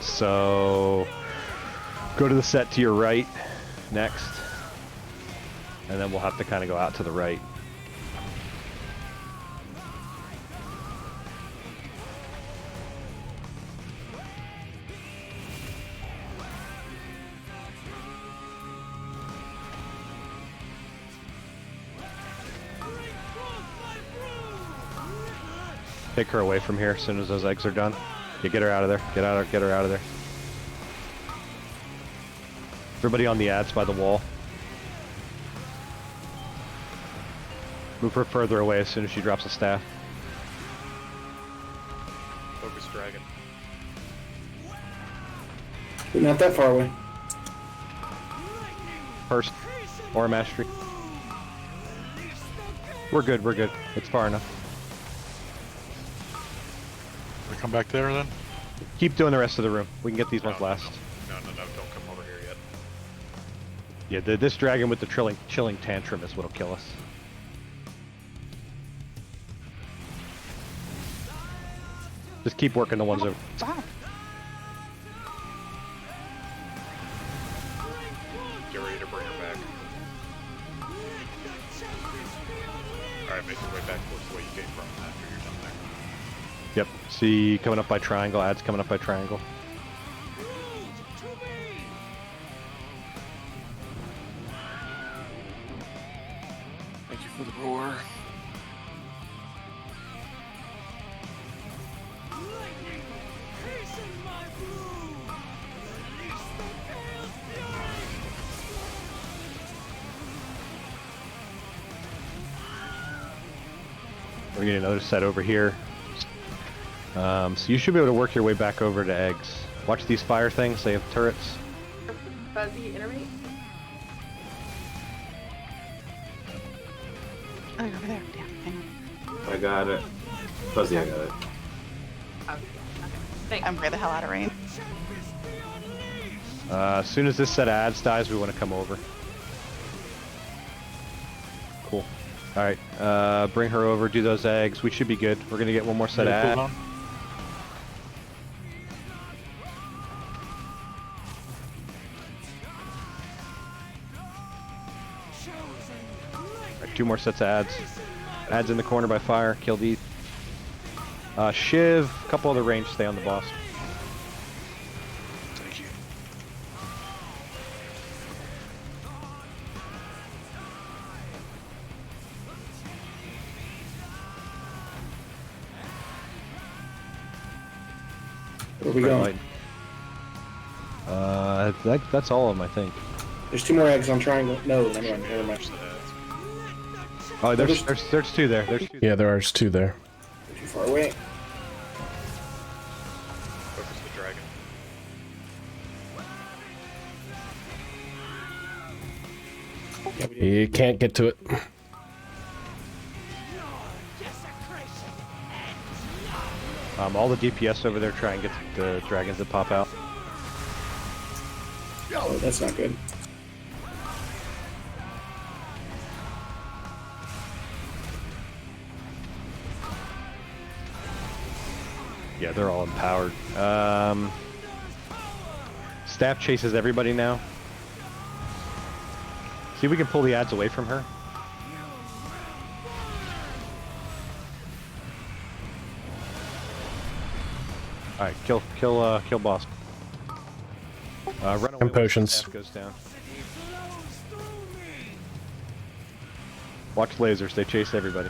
So go to the set to your right next, and then we'll have to kind of go out to the right. Take her away from here as soon as those eggs are done. Yeah, get her out of there. Get her out of there. Everybody on the ads by the wall. Move her further away as soon as she drops a staff. Focus dragon. We're not that far away. First, or mastery. We're good, we're good. It's far enough. We come back there then? Keep doing the rest of the room. We can get these ones last. No, don't come over here yet. Yeah, this dragon with the chilling tantrum is what'll kill us. Just keep working the ones over. Get ready to bring her back. Alright, make your way back towards the way you came from after you're done there. Yep. See, coming up by triangle. Ads coming up by triangle. Thank you for the roar. We're getting another set over here. So you should be able to work your way back over to eggs. Watch these fire things. They have turrets. Fuzzy innermate. Oh, you're over there. Yeah, hang on. I got it. Fuzzy, I got it. Okay. Thanks. I'm way the hell out of range. As soon as this set of ads dies, we want to come over. Cool. All right, bring her over. Do those eggs. We should be good. We're gonna get one more set of ads. Right, 2 more sets of ads. Ads in the corner by fire. Kill these. Shiv, a couple other range. Stay on the boss. Thank you. Where are we going? That's all of them, I think. There's 2 more eggs on triangle. No, never mind. Oh, there's 2 there. There's 2. Yeah, there are 2 there. Too far away. Focus the dragon. You can't get to it. All the DPS over there try and get the dragons that pop out. Oh, that's not good. Yeah, they're all empowered. Staff chases everybody now. See if we can pull the ads away from her. Alright, kill boss. Run away And potions. Staff goes down. Watch lasers, they chase everybody.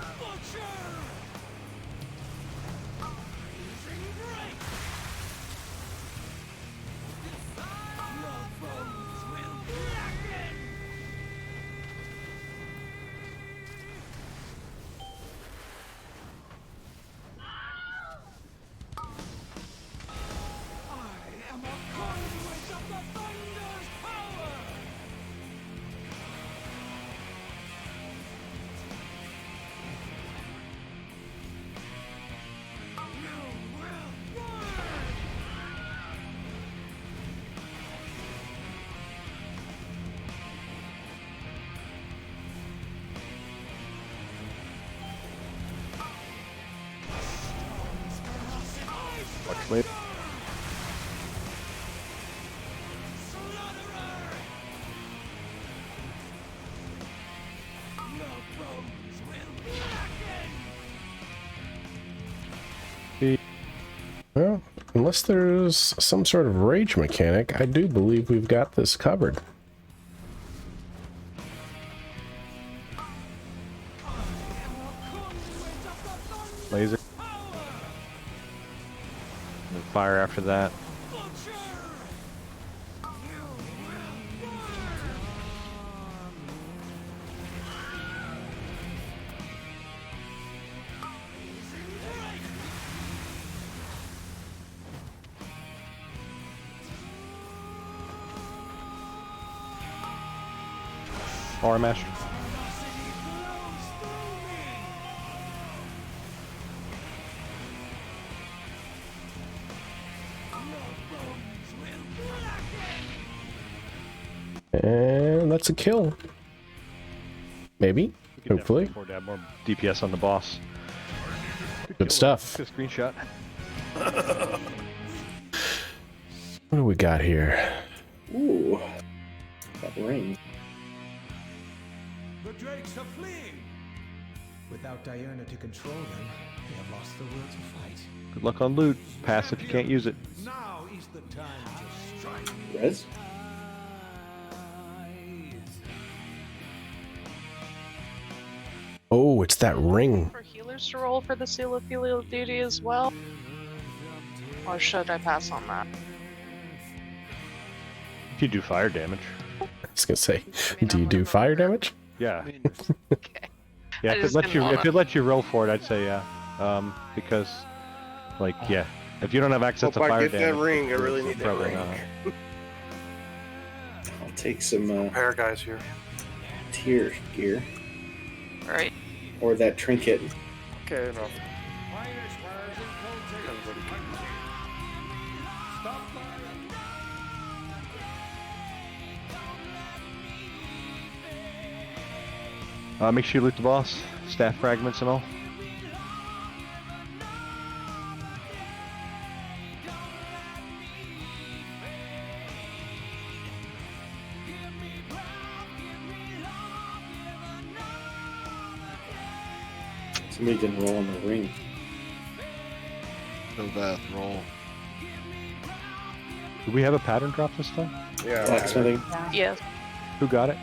Watch laser. Well, unless there's some sort of rage mechanic, I do believe we've got this covered. Laser. And fire after that. Aura Master. And that's a kill. Maybe. We can Hopefully. definitely afford to have more DPS on the boss. Good stuff. Good screenshot. What do we got here? Ooh. That ring. The drakes are fleeing. Without Diurna to control them, they have lost the will to fight. Good luck on loot. Pass if you can't use it. Now is the time to strike. Rez? Oh, it's that ring. For healers to roll for the Seal of Filial Duty as well? Or should I pass on that? You do fire damage. I was gonna say, do you do fire damage? Yeah. Okay. Yeah, I if just it didn't wanna- lets you roll for it, I'd say yeah. Because, like, yeah, if you don't have access Hope to I fire get that damage, ring. I really need that probably ring. not. I'll take some Pair guys here. tier gear. Right. Or that trinket. Okay, enough. Make sure you loot the boss, staff fragments and all. Somebody didn't roll on the ring. Novath, roll. Do we have a pattern drop this time? Yeah. Blacksmithing. Yes. Who got it?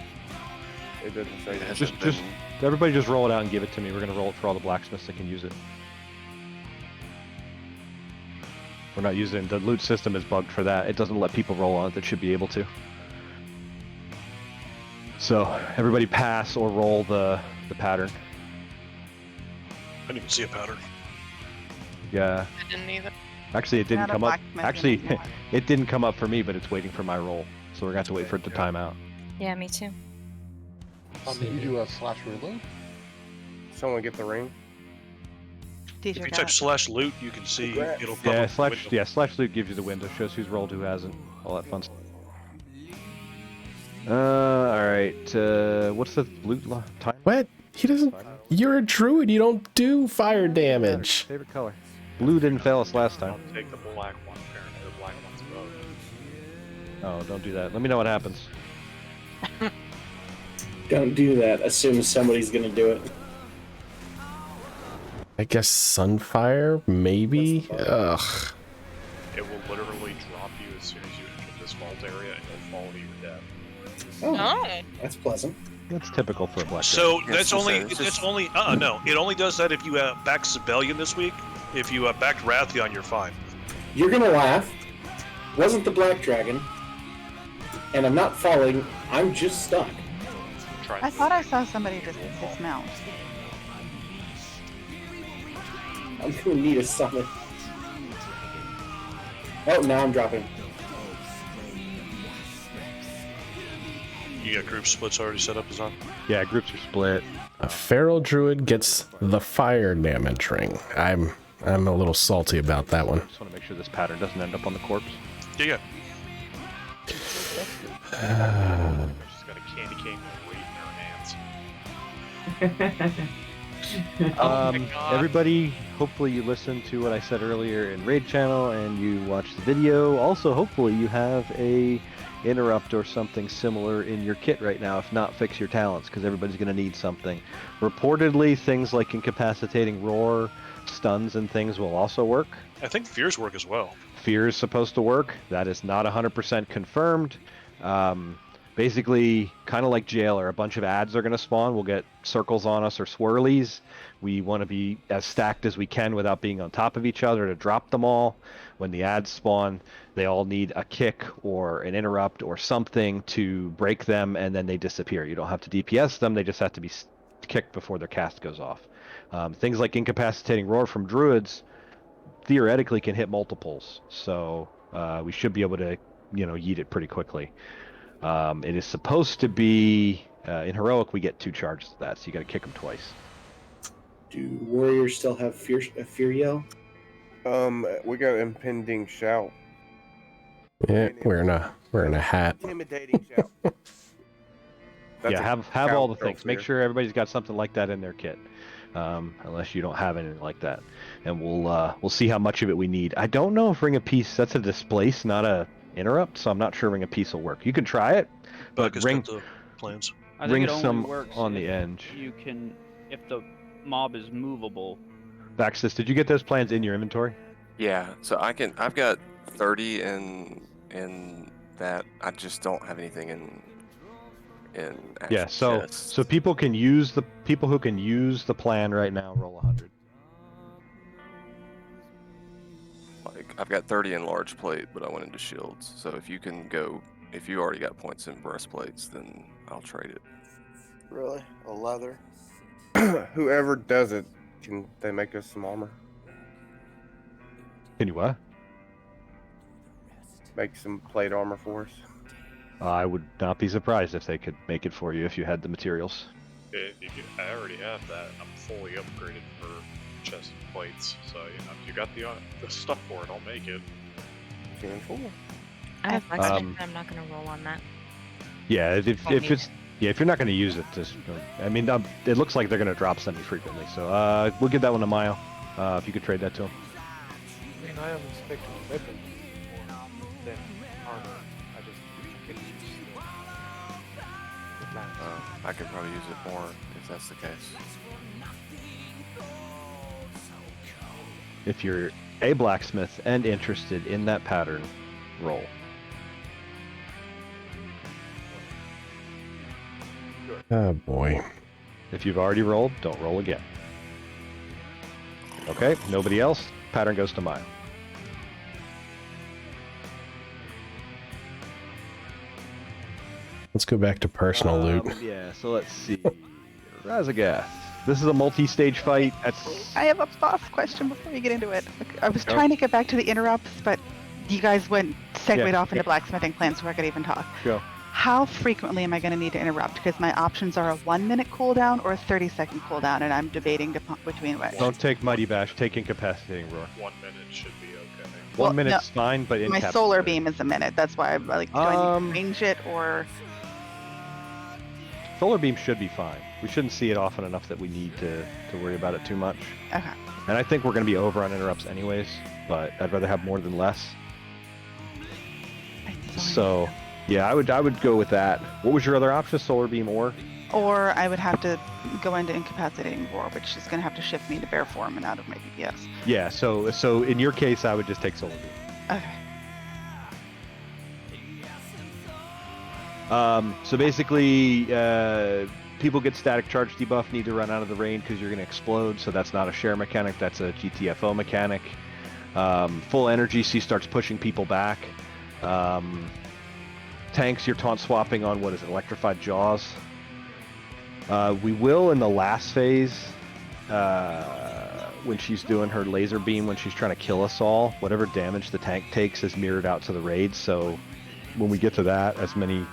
It doesn't say. It Just hasn't been- everybody just roll it out and give it to me. We're gonna roll it for all the blacksmiths that can use it. We're not using the loot system is bugged for that. It doesn't let people roll on it that should be able to. So everybody pass or roll the pattern. I didn't even see a pattern. Yeah. I didn't either. Actually, it didn't Not a come up. blacksmith Actually, anymore. it didn't come up for me, but it's waiting for my roll. So we're gonna have to wait for it to time out. Yeah, me too. You do a slash reload? Someone get the ring. DJ If you got type it. /loot, you can see Congrats. it'll pop Yeah, up the window. slash loot gives you the window, shows who's rolled, who hasn't, all that fun stuff. All right. What's the loot time? What? He doesn't. You're a druid. You don't do fire damage. Favorite color. Blue didn't fail us last time. I'll take the black one, apparently. The black one's above. Oh, don't do that. Let me know what happens. Don't do that. Assume somebody's gonna do it. I guess sunfire, maybe. Ugh. It will literally drop you as soon as you enter this vault area, and you'll fall to your death. Oh, that's pleasant. That's typical for a black. So Yes, that's so only it's just- that's only no. It only does that if you backed Sibelian this week. If you backed Rathion, you're fine. You're gonna laugh. Wasn't the black dragon, and I'm not falling. I'm just stuck. Try. I thought I saw somebody dismount. I'm gonna need a summon. Oh, now I'm dropping. You got group splits already set up, Azan? Yeah, groups are split. A feral druid gets the fire damage ring. I'm a little salty about that one. Just want to make sure this pattern doesn't end up on the corpse. Yeah. Uh, She's got a candy cane weight in her hands. Everybody, hopefully you listened to what I said earlier in Raid Channel and you watched the video. Also, hopefully you have a interrupt or something similar in your kit right now. If not, fix your talents, because everybody's going to need something. Reportedly, things like incapacitating roar, stuns, and things will also work. I think fears work as well. Fear is supposed to work. That is not 100% confirmed. Basically, kind of like Jailer, a bunch of ads are going to spawn. We'll get circles on us or swirlies. We want to be as stacked as we can without being on top of each other to drop them all. When the ads spawn, they all need a kick or an interrupt or something to break them, and then they disappear. You don't have to DPS them. They just have to be kicked before their cast goes off. Things like incapacitating roar from druids theoretically can hit multiples, so we should be able to, yeet it pretty quickly. It is supposed to be in heroic we get 2 charges of that, so you got to kick them twice. Do warriors still have fear yell? We got impending shout. Yeah, we're in a hat. Intimidating shout. Yeah, have all the things. Make fear. sure everybody's got something like that in their kit, unless you don't have anything like that, and we'll see how much of it we need. I don't know if Ring of Peace, that's a displace, not a interrupt, so I'm not sure Ring of Peace will work. You can try it, but ring the plans. I think ring it only some works on the if edge. You can, if the mob is movable. Vaxis, did you get those plans in your inventory? Yeah, so I've got 30 in that. I just don't have anything in Yeah, actual so chests. people who can use the plan right now roll 100. Like I've got 30 in large plate, but I went into shields. So if you already got points in breastplates, then I'll trade it. Really? A leather? Whoever does it, can they make us some armor? Can you what? Make some plate armor for us? I would not be surprised if they could make it for you if you had the materials. I already have that. I'm fully upgraded for chest plates, so if you got the stuff for it, I'll make it. I have blacksmith, but I'm not going to roll on that. Yeah, if Yeah, if you're not going to use it, just I mean, it looks like they're going to drop semi-frequently, so we'll give that one to Mayo. If you could trade that to him. I mean, I am expecting weapons more than armor. I just couldn't use the lance. I could probably use it more if that's the case. If you're a blacksmith and interested in that pattern, roll. Oh boy. If you've already rolled, don't roll again. Okay, nobody else. Pattern goes to Maya. Let's go back to personal loot. Yeah, so let's see. Razagath. This is a multi-stage fight. I have a boss question before you get into it. I was Go. trying to get back to the interrupts, but you guys segued Yeah. off into blacksmithing plans so I could even talk. Go. How frequently am I going to need to interrupt? Because my options are a 1-minute cooldown or a 30-second cooldown, and I'm debating between which. Don't take Mighty Bash. Take Incapacitating Roar. 1 minute should be okay. Well, 1 minute's fine, but my incap. solar beam is a minute. That's why I'm like, do I need to range it or? Solar beam should be fine. We shouldn't see it often enough that we need to worry about it too much. Okay. And I think we're going to be over on interrupts anyways, but I'd rather have more than less. So, yeah, I would go with that. What was your other option? Solar beam or? Or I would have to go into incapacitating roar, which is going to have to shift me to bear form and out of my DPS. Yeah, so in your case, I would just take solar beam. Okay. So basically, people get static charge debuff, need to run out of the rain because you're going to explode, so that's not a share mechanic, that's a GTFO mechanic. Full energy, so he starts pushing people back. Tanks, you're taunt swapping on, what is it, Electrified Jaws. We will in the last phase, when she's doing her laser beam, when she's trying to kill us all, whatever damage the tank takes is mirrored out to the raid, so when we get to that, as many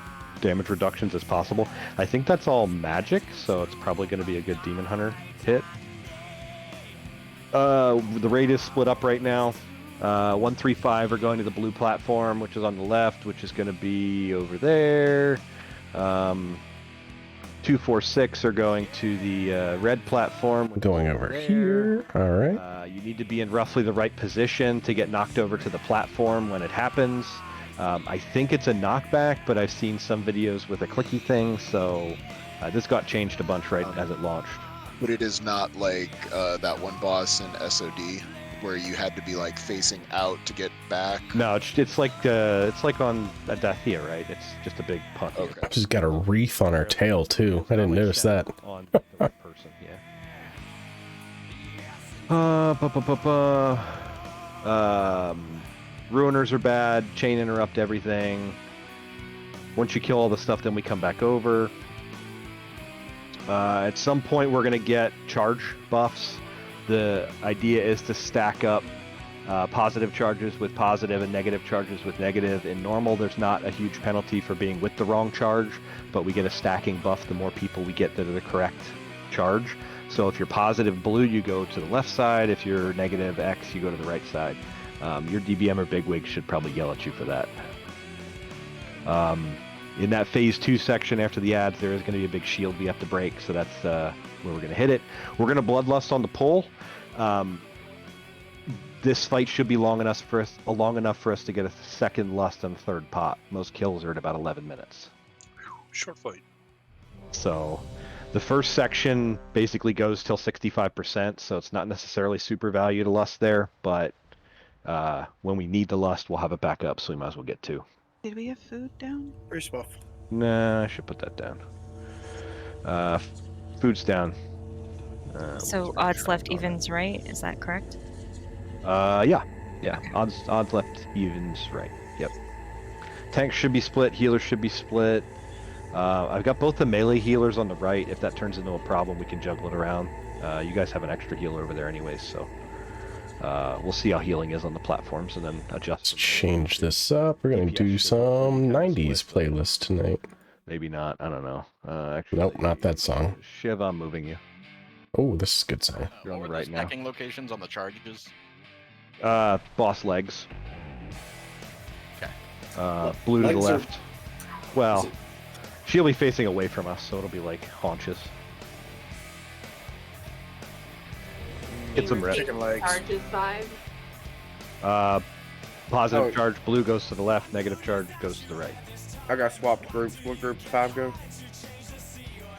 damage reductions as possible. I think that's all magic, so it's probably going to be a good Demon Hunter hit. The raid is split up right now. 135 are going to the blue platform, which is on the left, which is going to be over there. 246 are going to the red platform. Going over here. All right. You need to be in roughly the right position to get knocked over to the platform when it happens. I think it's a knockback, but I've seen some videos with a clicky thing, so this got changed a bunch right as it launched. But it is not like that one boss in SOD where you had to be like facing out to get back. No, it's like on Dathia, right? It's just a big punt. Okay. She's got a wreath on her tail too. I didn't notice that. On the right person, yeah. Ruiners are bad. Chain interrupt everything. Once you kill all the stuff, then we come back over. At some point, we're gonna get charge buffs. The idea is to stack up positive charges with positive and negative charges with negative. In normal, there's not a huge penalty for being with the wrong charge, but we get a stacking buff the more people we get that are the correct charge. So if you're positive blue, you go to the left side. If you're negative X, you go to the right side. Your DBM or bigwig should probably yell at you for that. In that phase 2 section after the ads, there is going to be a big shield we have to break, so that's where we're going to hit it. We're going to bloodlust on the pull. This fight should be long enough for us to get a second lust and third pot. Most kills are at about 11 minutes. Short fight. So the first section basically goes till 65%, so it's not necessarily super value to lust there, but when we need the lust, we'll have it back up, so we might as well get 2. Did we have food down? Priest buff. Nah, I should put that down. Food's down. So odds left, evens right. Is that correct? Yeah. Odds left, evens right. Yep. Tanks should be split. Healers should be split. I've got both the melee healers on the right. If that turns into a problem, we can juggle it around. You guys have an extra healer over there anyways, so we'll see how healing is on the platforms and then adjust. Let's change this up. We're gonna do some 90s playlist tonight. Maybe not. I don't know. Actually, Nope, not that song. Shiv, I'm moving you. Oh, this is a good song. You're on the What were right the now. stacking locations on the charges? Boss legs. Okay. Blue to the Legs are- left. Well, She'll be facing away from us, so it'll be like haunches. Get some rest. Chicken legs. Charges side. Positive Oh. charge blue goes to the left, negative charge goes to the right. I got swapped groups. What group 5 go?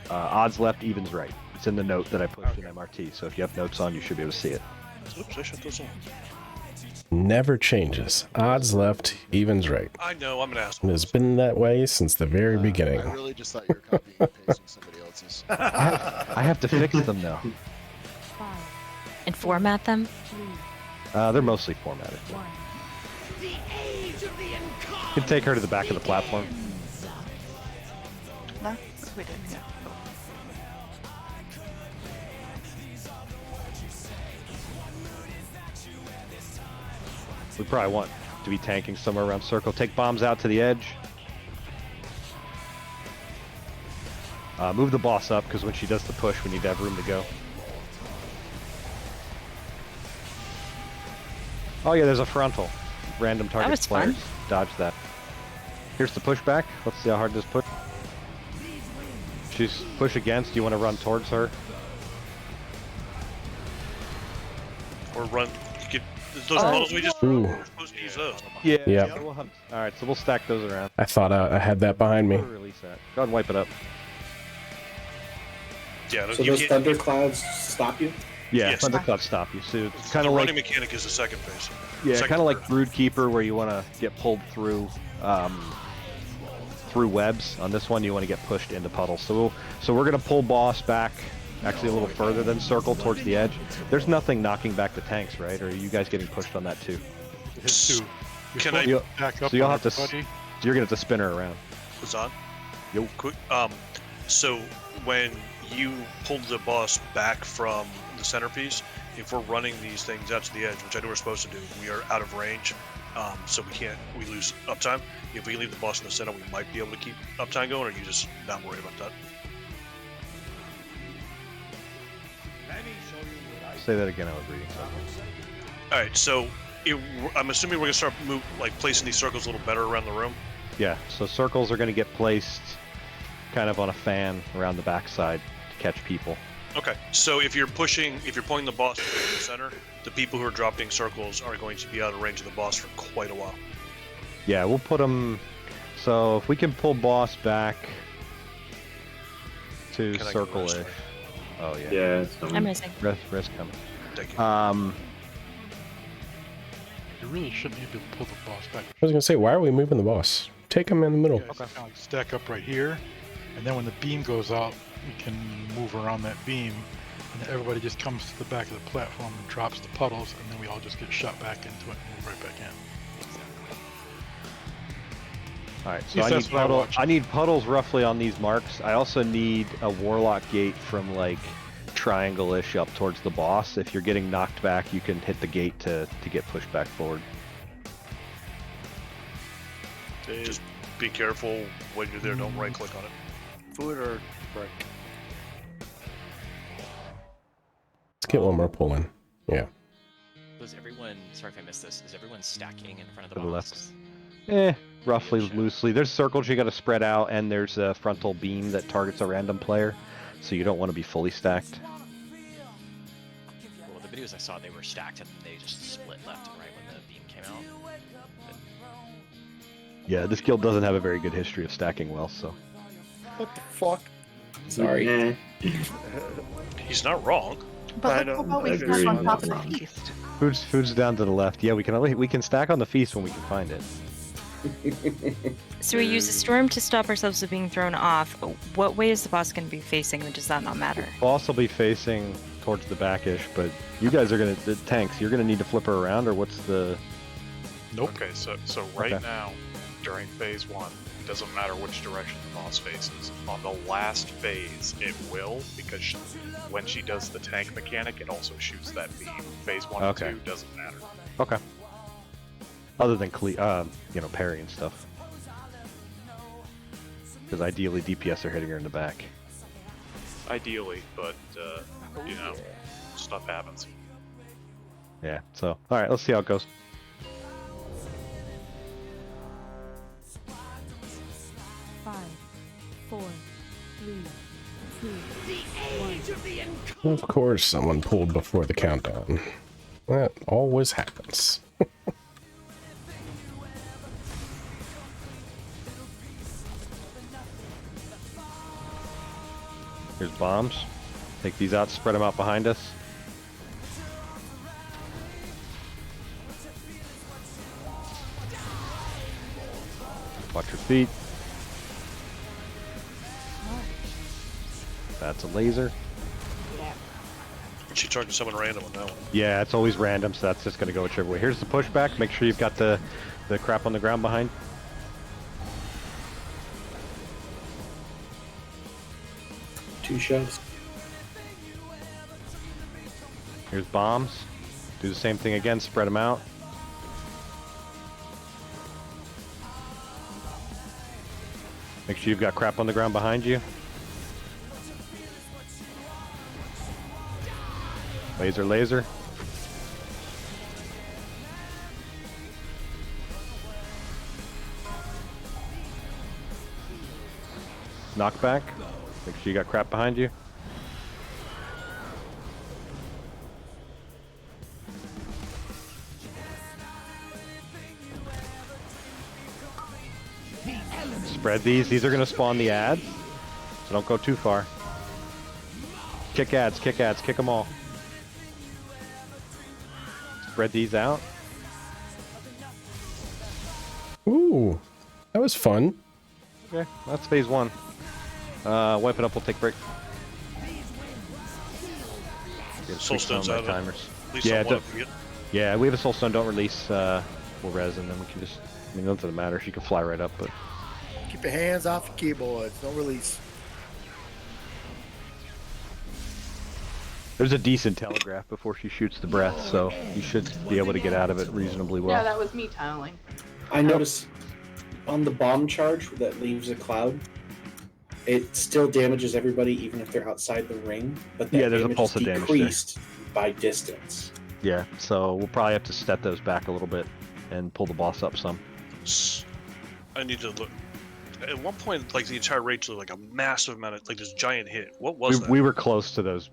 Odds left, evens right. It's in the note that I pushed in MRT, so if you have notes on, you should be able to see it. Oops, I shut those on. Never changes. Odds left, evens right. I know, I'm an asshole. It has been that way since the very beginning. I really just thought you were copying and pasting somebody else's. I have to fix them now. And format them? They're mostly formatted. You can take her to the back of the platform. No, we did. Yeah. We probably want to be tanking somewhere around circle. Take bombs out to the edge. Move the boss up, because when she does the push, we need to have room to go. Oh yeah, there's a frontal. Random target was players. fun. Dodge that. Here's the pushback. Let's see how hard this push. She's push against. You want to run towards her? Or run. You get those models we just Ooh. we're supposed to use those. Yeah. Yep. Alright, so we'll stack those around. I thought I had that behind me. We'll release that. Go ahead and wipe it up. Yeah, So you those can't- thunderclouds stop you? Yeah, Yes. thundercloud stop you. So it's the kind of like running mechanic is the second phase. yeah, Second kind of like phase. Broodkeeper, where you want to get pulled through through webs. On this one, you want to get pushed into puddles. So we're gonna pull boss back, actually a little further than circle towards the edge. There's nothing knocking back the tanks, right? Or are you guys getting pushed on that too? His two. Can I You'll- Back up so you'll on have to. everybody. You're gonna have to spin her around. It's on? Yo. Quick. So when you pulled the boss back from the centerpiece, if we're running these things out to the edge, which I know we're supposed to do, we are out of range, so we lose uptime. If we leave the boss in the center, we might be able to keep uptime going, or you just not worry about that? Say that again. I was reading something. All right, so I'm assuming we're gonna start placing these circles a little better around the room. Yeah. So circles are gonna get placed kind of on a fan around the backside to catch people. Okay, so if you're pulling the boss to the center, the people who are dropping circles are going to be out of range of the boss for quite a while. Yeah, we'll put them. So if we can pull boss back to Can I go circle-ish. rest? Oh yeah. Yeah, it's I'm missing. Rest coming. Thank you. You really shouldn't need to pull the boss back. I was gonna say, why are we moving the boss? Take him in the middle. Yeah, it's kinda like stack up right here, and then when the beam goes out, we can move around that beam, and then everybody just comes to the back of the platform and drops the puddles, and then we all just get shot back into it and move right back in. Alright, so At least that's what I watched. I need puddles roughly on these marks. I also need a warlock gate from like triangle-ish up towards the boss. If you're getting knocked back, you can hit the gate to get pushed back forward. Just be careful when you're there. Don't right-click on it. Foot or brick? Let's get one more pull in. Yeah. Was everyone? Sorry if I missed this. Is everyone stacking in front of To the the box? left. Roughly loosely. There's circles you got to spread out, and there's a frontal beam that targets a random player, so you don't want to be fully stacked. Well, the videos I saw, they were stacked and they just split left and right when the beam came out. Yeah, this guild doesn't have a very good history of stacking well, so. What the fuck? Sorry. He's not wrong. But look how we stack on top of the feast. Food's down to the left. Yeah, we can stack on the feast when we can find it. So we use a storm to stop ourselves from being thrown off. What way is the boss going to be facing, or does that not matter? Boss will be facing towards the backish, but you guys are the tanks. You're gonna need to flip her around, or what's the? Nope. Okay, so right Okay. now, during phase 1, it doesn't matter which direction the boss faces. On the last phase, it will, because when she does the tank mechanic, it also shoots that beam. Phase 1 Okay. and 2 doesn't matter. Okay. Other than parry and stuff. Because ideally DPS are hitting her in the back. Ideally, but, stuff happens. Yeah, so, alright, let's see how it goes. Five, four, 3, 2, 1. Of course, someone pulled before the countdown. That always happens. Here's bombs. Take these out, spread them out behind us. Watch your feet. That's a laser. She charging someone random on that one. Yeah, it's always random, so that's just going to go whichever way. Here's the pushback. Make sure you've got the crap on the ground behind. Two shoves. Here's bombs. Do the same thing again. Spread them out. Make sure you've got crap on the ground behind you. Laser, laser. Knockback. Make sure you got crap behind you. Spread these. These are going to spawn the ads, so don't go too far. Kick ads, kick ads, kick them all. Spread these out. Ooh, that was fun. Okay, that's phase one. Wipe it up, we'll take a break. Soulstone's out of timers. At least Yeah, someone can get. yeah, we have a soulstone, don't release, we'll res, and then we can just, I mean, none of it matters, you can fly right up, but... Keep your hands off your keyboards. Don't release. There's a decent telegraph before she shoots the breath, so you should be able to get out of it reasonably well. Yeah, that was me tunneling. I notice on the bomb charge that leaves a cloud, it still damages everybody even if they're outside the ring, but that Yeah, there's a damage pulse is of damage there. decreased by distance. Yeah, so we'll probably have to step those back a little bit and pull the boss up some. I need to look. At one point, like the entire raid looked like a massive amount of like this giant hit. What was that? We were close to those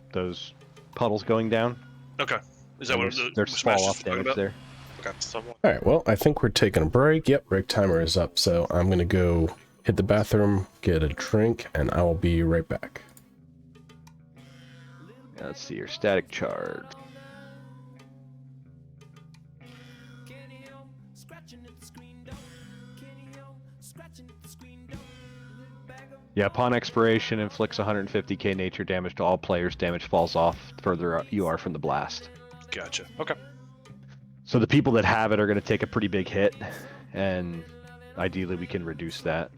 puddles going down. Okay. Is that what there's Smash fall is off talking damage about? there. Okay. Someone. All right, well, I think we're taking a break. Yep, break timer is up, so I'm going to go hit the bathroom, get a drink, and I will be right back. Let's see your static charge. Yeah, upon expiration, inflicts 150k nature damage to all players. Damage falls off the further you are from the blast. Gotcha. Okay. So the people that have it are going to take a pretty big hit, and ideally we can reduce that.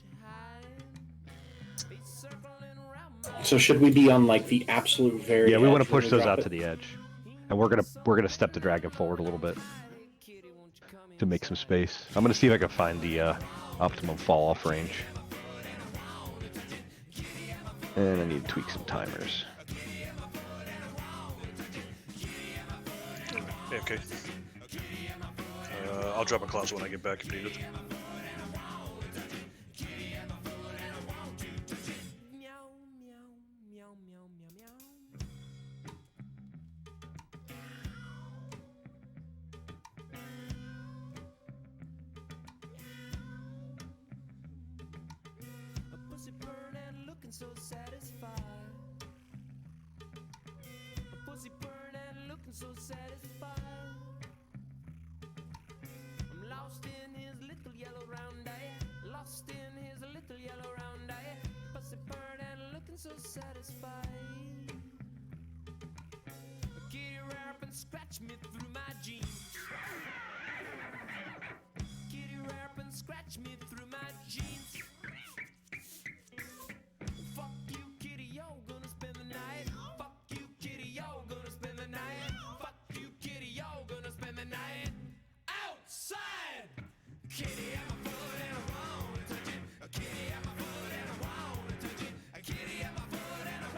So should we be on like the absolute very Yeah, we want edge to push when those drop out it? to the edge, and we're gonna step the dragon forward a little bit to make some space. I'm gonna see if I can find the optimum fall off range, and I need to tweak some timers. Yeah, okay. I'll drop a clause when I get back if needed. So satisfied. A pussy burn and looking so satisfied. I'm lost in his little yellow round eye. Lost in his little yellow round eye. Pussy burn and looking so satisfied. A kitty rap and scratch me through my jeans. Kitty rap and scratch me through my jeans. Fuck you, kitty, yo, gonna spend the night. Fuck you, kitty, yo, gonna spend the night. Fuck you, kitty, yo, gonna spend the night outside. Kitty, I'm a foot and I wanna touch it. A kitty, I'm a foot and I wanna touch it. A kitty, I'm a foot and I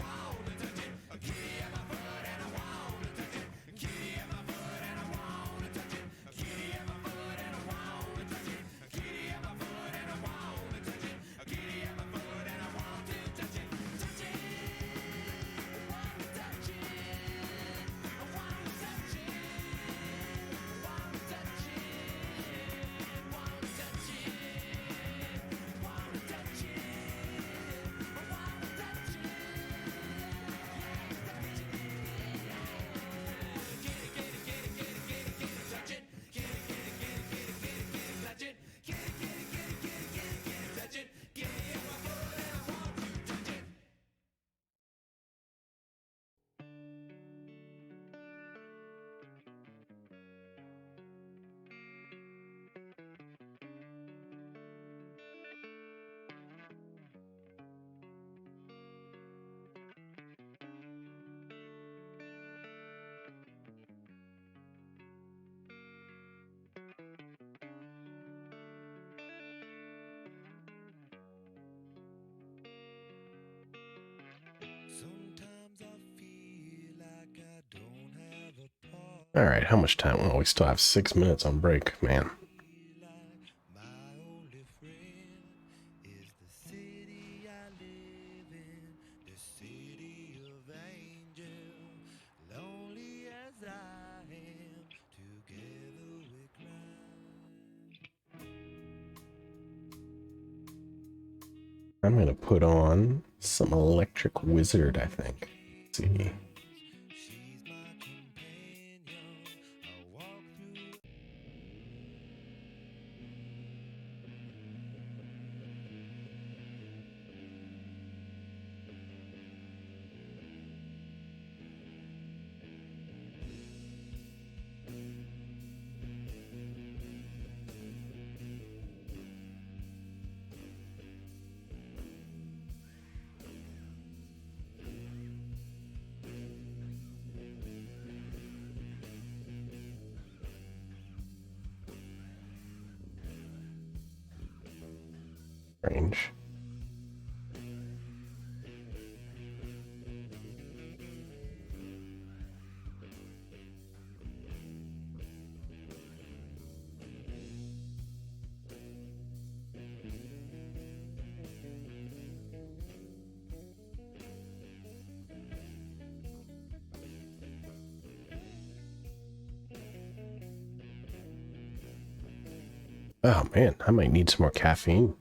All right, how much time? Well, we still have 6 minutes on break, man. I'm gonna put on some Electric Wizard, I think. Let's see. Range. Oh man, I might need some more caffeine.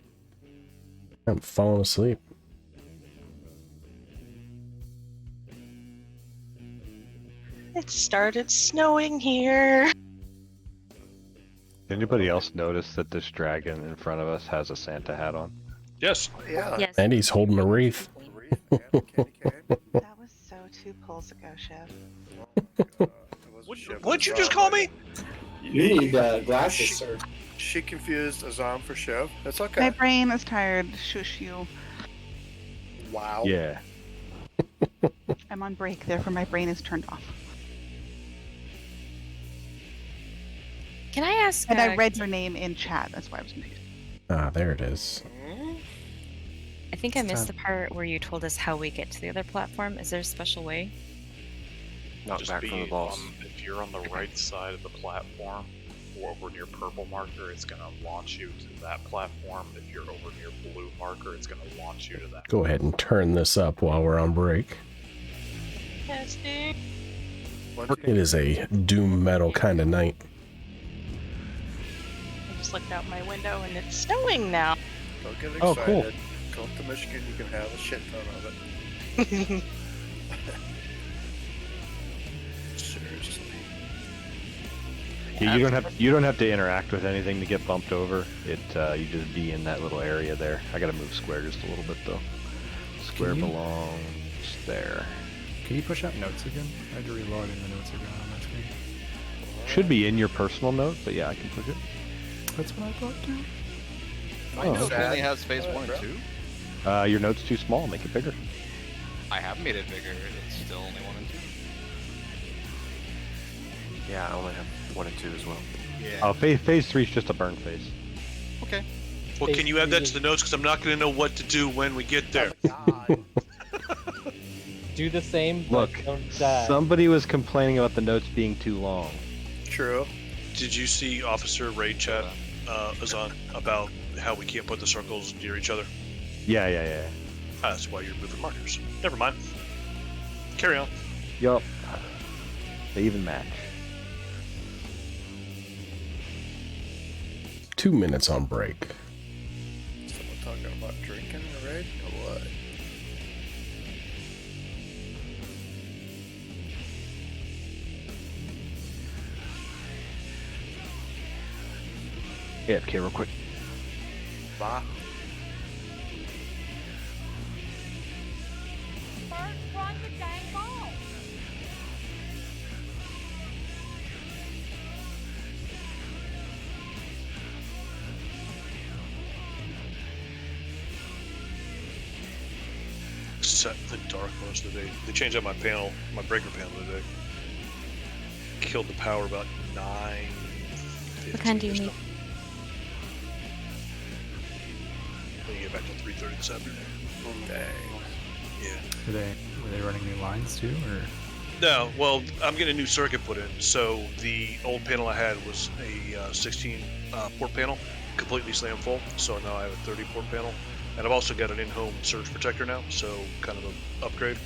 I'm falling asleep. It started snowing here. Anybody else notice that this dragon in front of us has a Santa hat on? Yes. Yeah. Yes. And he's holding a wreath. That was so 2 pulls ago, Chef. What'd you just call me? You need glasses, sir. She confused Azam for Chev. That's okay. My brain is tired. Shush you. Wow. Yeah. I'm on break, therefore my brain is turned off. Can I ask? And I read your name in chat. That's why I was confused. Ah, there it is. I think I missed the part where you told us how we get to the other platform. Is there a special way? Not Just back be from the boss. if you're on the right side of the platform, or over near purple marker, it's going to launch you to that platform. If you're over near blue marker, it's going to launch you to that. Go ahead and turn this up while we're on break. Yes, dude. It is a doom metal kind of night. I just looked out my window and it's snowing now. Don't get excited. Oh, cool. Come to Michigan, you can have a shit ton of it. Seriously. Yeah, you don't have to interact with anything to get bumped over. You just be in that little area there. I gotta move square just a little bit though. Square belongs there. Can you push up notes again? I had to reload and the notes are gone on my screen. Should be in your personal note, but yeah, I can push it. That's what I thought too. My Oh, note okay. only has phase 1 and 2. Your note's too small. Make it bigger. I have made it bigger. It's still only 1 and 2. Yeah, I only have 1 and 2 as well. Yeah. Oh, phase 3 is just a burn phase. Okay. Well, can you add that to the notes? Because I'm not going to know what to do when we get there. Do the same, Look, but don't die. somebody was complaining about the notes being too long. True. Did you see Officer Ray chat, Azan, about how we can't put the circles near each other? Yeah. That's why you're moving markers. Never mind. Carry on. Yup. They even match. 2 minutes on break. Someone talking about drinking already or what? AFK real quick. Bah. Run the dang ball. Set the dark most of the day. They changed out my panel, my breaker panel today. Killed the power about 9. What kind do you need? Then you get back to 3:30 this afternoon. Dang. Yeah. Were they running new lines too, or? No, well, I'm getting a new circuit put in. So the old panel I had was a 16 port panel, completely slam full. So now I have a 30 port panel, and I've also got an in-home surge protector now. So kind of an upgrade.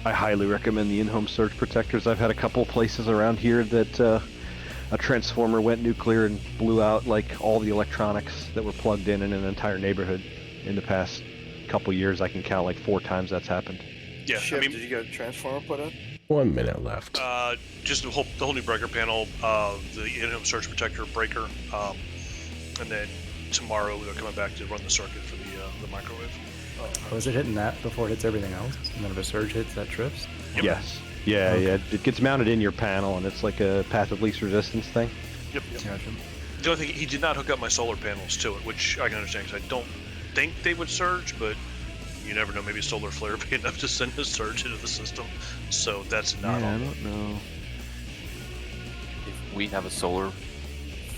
I highly recommend the in-home surge protectors. I've had a couple places around here that a transformer went nuclear and blew out like all the electronics that were plugged in an entire neighborhood. In the past couple years, I can count like 4 times that's happened. Yeah, Ship, I mean, did you get a transformer put in? 1 minute left. Just the whole new breaker panel, the in-home surge protector breaker, and then tomorrow they're coming back to run the circuit for the microwave. Oh, is it hitting that before it hits everything else? And then if a surge hits, that trips? Yep. Yes. Yeah, Okay. yeah. It gets mounted in your panel, and it's like a path of least resistance thing. Yep. Gotcha. The only thing, he did not hook up my solar panels to it, which I can understand because I don't think they would surge, but you never know. Maybe a solar flare would be enough to send a surge into the system. So that's not Yeah, I on. don't know. If we have a solar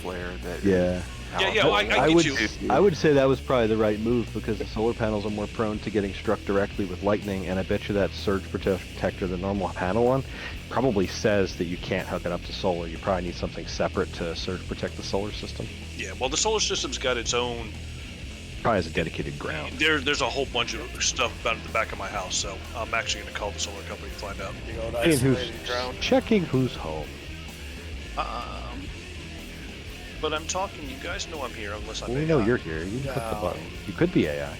flare that. Yeah. Yeah, I get would, you. I would say that was probably the right move because the solar panels are more prone to getting struck directly with lightning, and I bet you that surge protector, the normal panel one, probably says that you can't hook it up to solar. You probably need something separate to surge protect the solar system. Yeah, well, the solar system's got its own. Probably has a dedicated ground. There's a whole bunch of stuff about at the back of my house, so I'm actually going to call the solar company to find out. You know, Checking who's, checking who's home. But I'm talking. You guys know I'm here, unless I'm. Well, we AI. know you're here. You can click the button. You could be AI.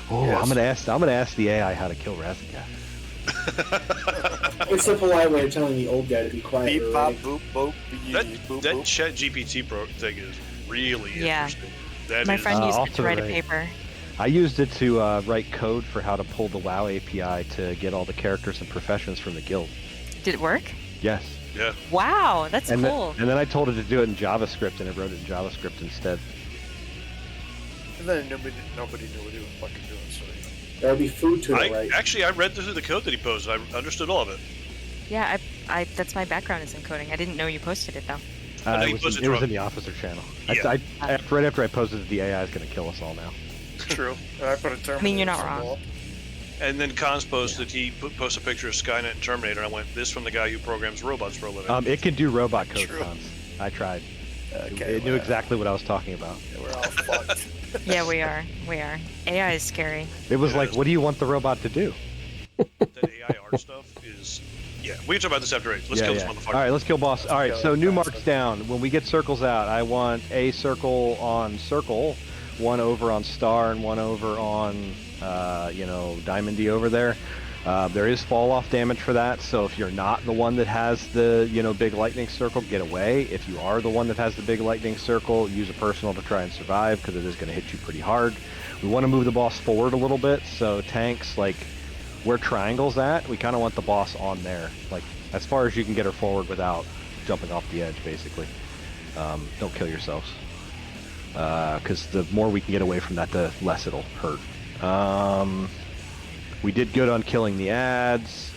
Oh, Yes. I'm gonna ask the AI how to kill Razaka. It's a polite way of telling the old guy to be quiet. Beep, or bop, ready. boop, boop, That boop, that boop. Chat GPT thing is really Yeah. interesting. That My is- friend used off it to to the write a right. paper. I used it to write code for how to pull the WoW API to get all the characters and professions from the guild. Did it work? Yes. Yeah. Wow, that's and cool. and then I told it to do it in JavaScript, and it wrote it in JavaScript instead. And then nobody knew what he was fucking doing. So There'll be food to it, right? Actually, I read through the code that he posted. I understood all of it. Yeah, I that's my background is in coding. I didn't know you posted it though. know you It was, posted it was wrong. in the officer channel. Yeah. Right after I posted it, the AI is going to kill us all now. true. And I put a term. I mean, you're not wrong. And then Cons posted he posted a picture of Skynet and Terminator. And I went, "This from the guy who programs robots for a living." It can do robot code True. cons. I tried. Okay, It knew exactly what I was talking about. We're all fucked. Yeah, we are. We are. AI is scary. It was like, what do you want the robot to do? That AI art stuff is. Yeah, we can talk about this after 8. Let's kill this motherfucker. All right, let's kill boss. All right, go. so new marks down. When we get circles out, I want a circle on circle, one over on star, and one over on, diamondy over there. There is fall off damage for that, so if you're not the one that has the, big lightning circle, get away. If you are the one that has the big lightning circle, use a personal to try and survive, because it is going to hit you pretty hard. We want to move the boss forward a little bit, so tanks, like, where triangle's at, we kind of want the boss on there, like, as far as you can get her forward without jumping off the edge, basically. Don't kill yourselves. Because the more we can get away from that, the less it'll hurt. We did good on killing the ads.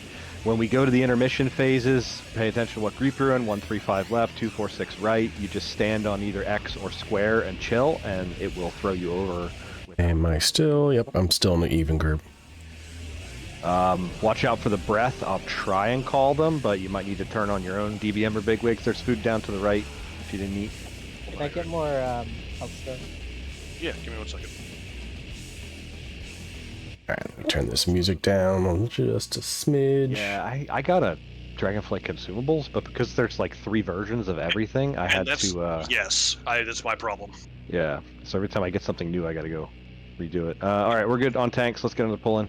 When we go to the intermission phases, pay attention to what group you're in. 1, 3, 5 left, 2, 4, 6 right. You just stand on either X or square and chill, and it will throw you over. Am I still? Yep, I'm still in the even group. Watch out for the breath. I'll try and call them, but you might need to turn on your own DBM or bigwigs. There's food down to the right if you didn't eat. Can I get more health stuff? Yeah, give me 1 second. Alright, let me turn this music down just a smidge. Yeah, I got a Dragonflight consumables, but because there's like 3 versions of everything, I had to. Yes, that's my problem. Yeah, so every time I get something new, I gotta go redo it. Alright, we're good on tanks. Let's get another pull in.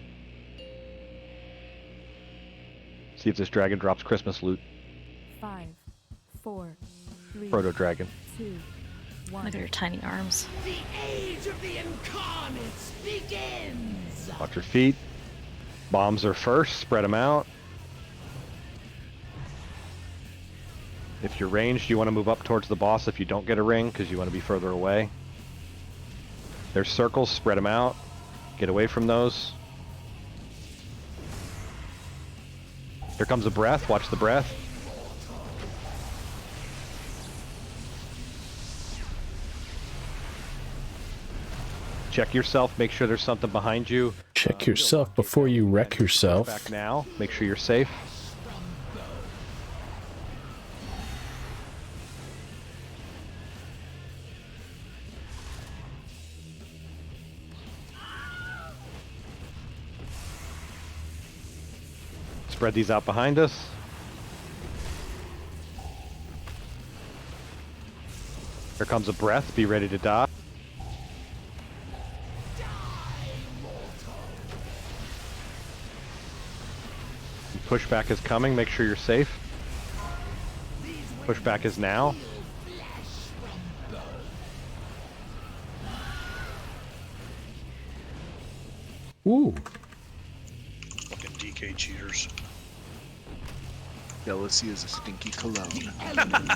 See if this dragon drops Christmas loot. 5, 4, 3, Proto dragon. 2, 1. Look at her tiny arms. The age of the incarnates begins! Watch your feet. Bombs are first. Spread them out. If you're ranged, you want to move up towards the boss if you don't get a ring, because you want to be further away. There's circles. Spread them out. Get away from those. Here comes a breath. Watch the breath. Check yourself. Make sure there's something behind you. Check yourself before you wreck yourself. Back now. Make sure you're safe. Spread these out behind us. Here comes a breath. Be ready to die. Pushback is coming. Make sure you're safe. Pushback is now. Ooh. Fucking DK cheaters. Jealousy is a stinky cologne.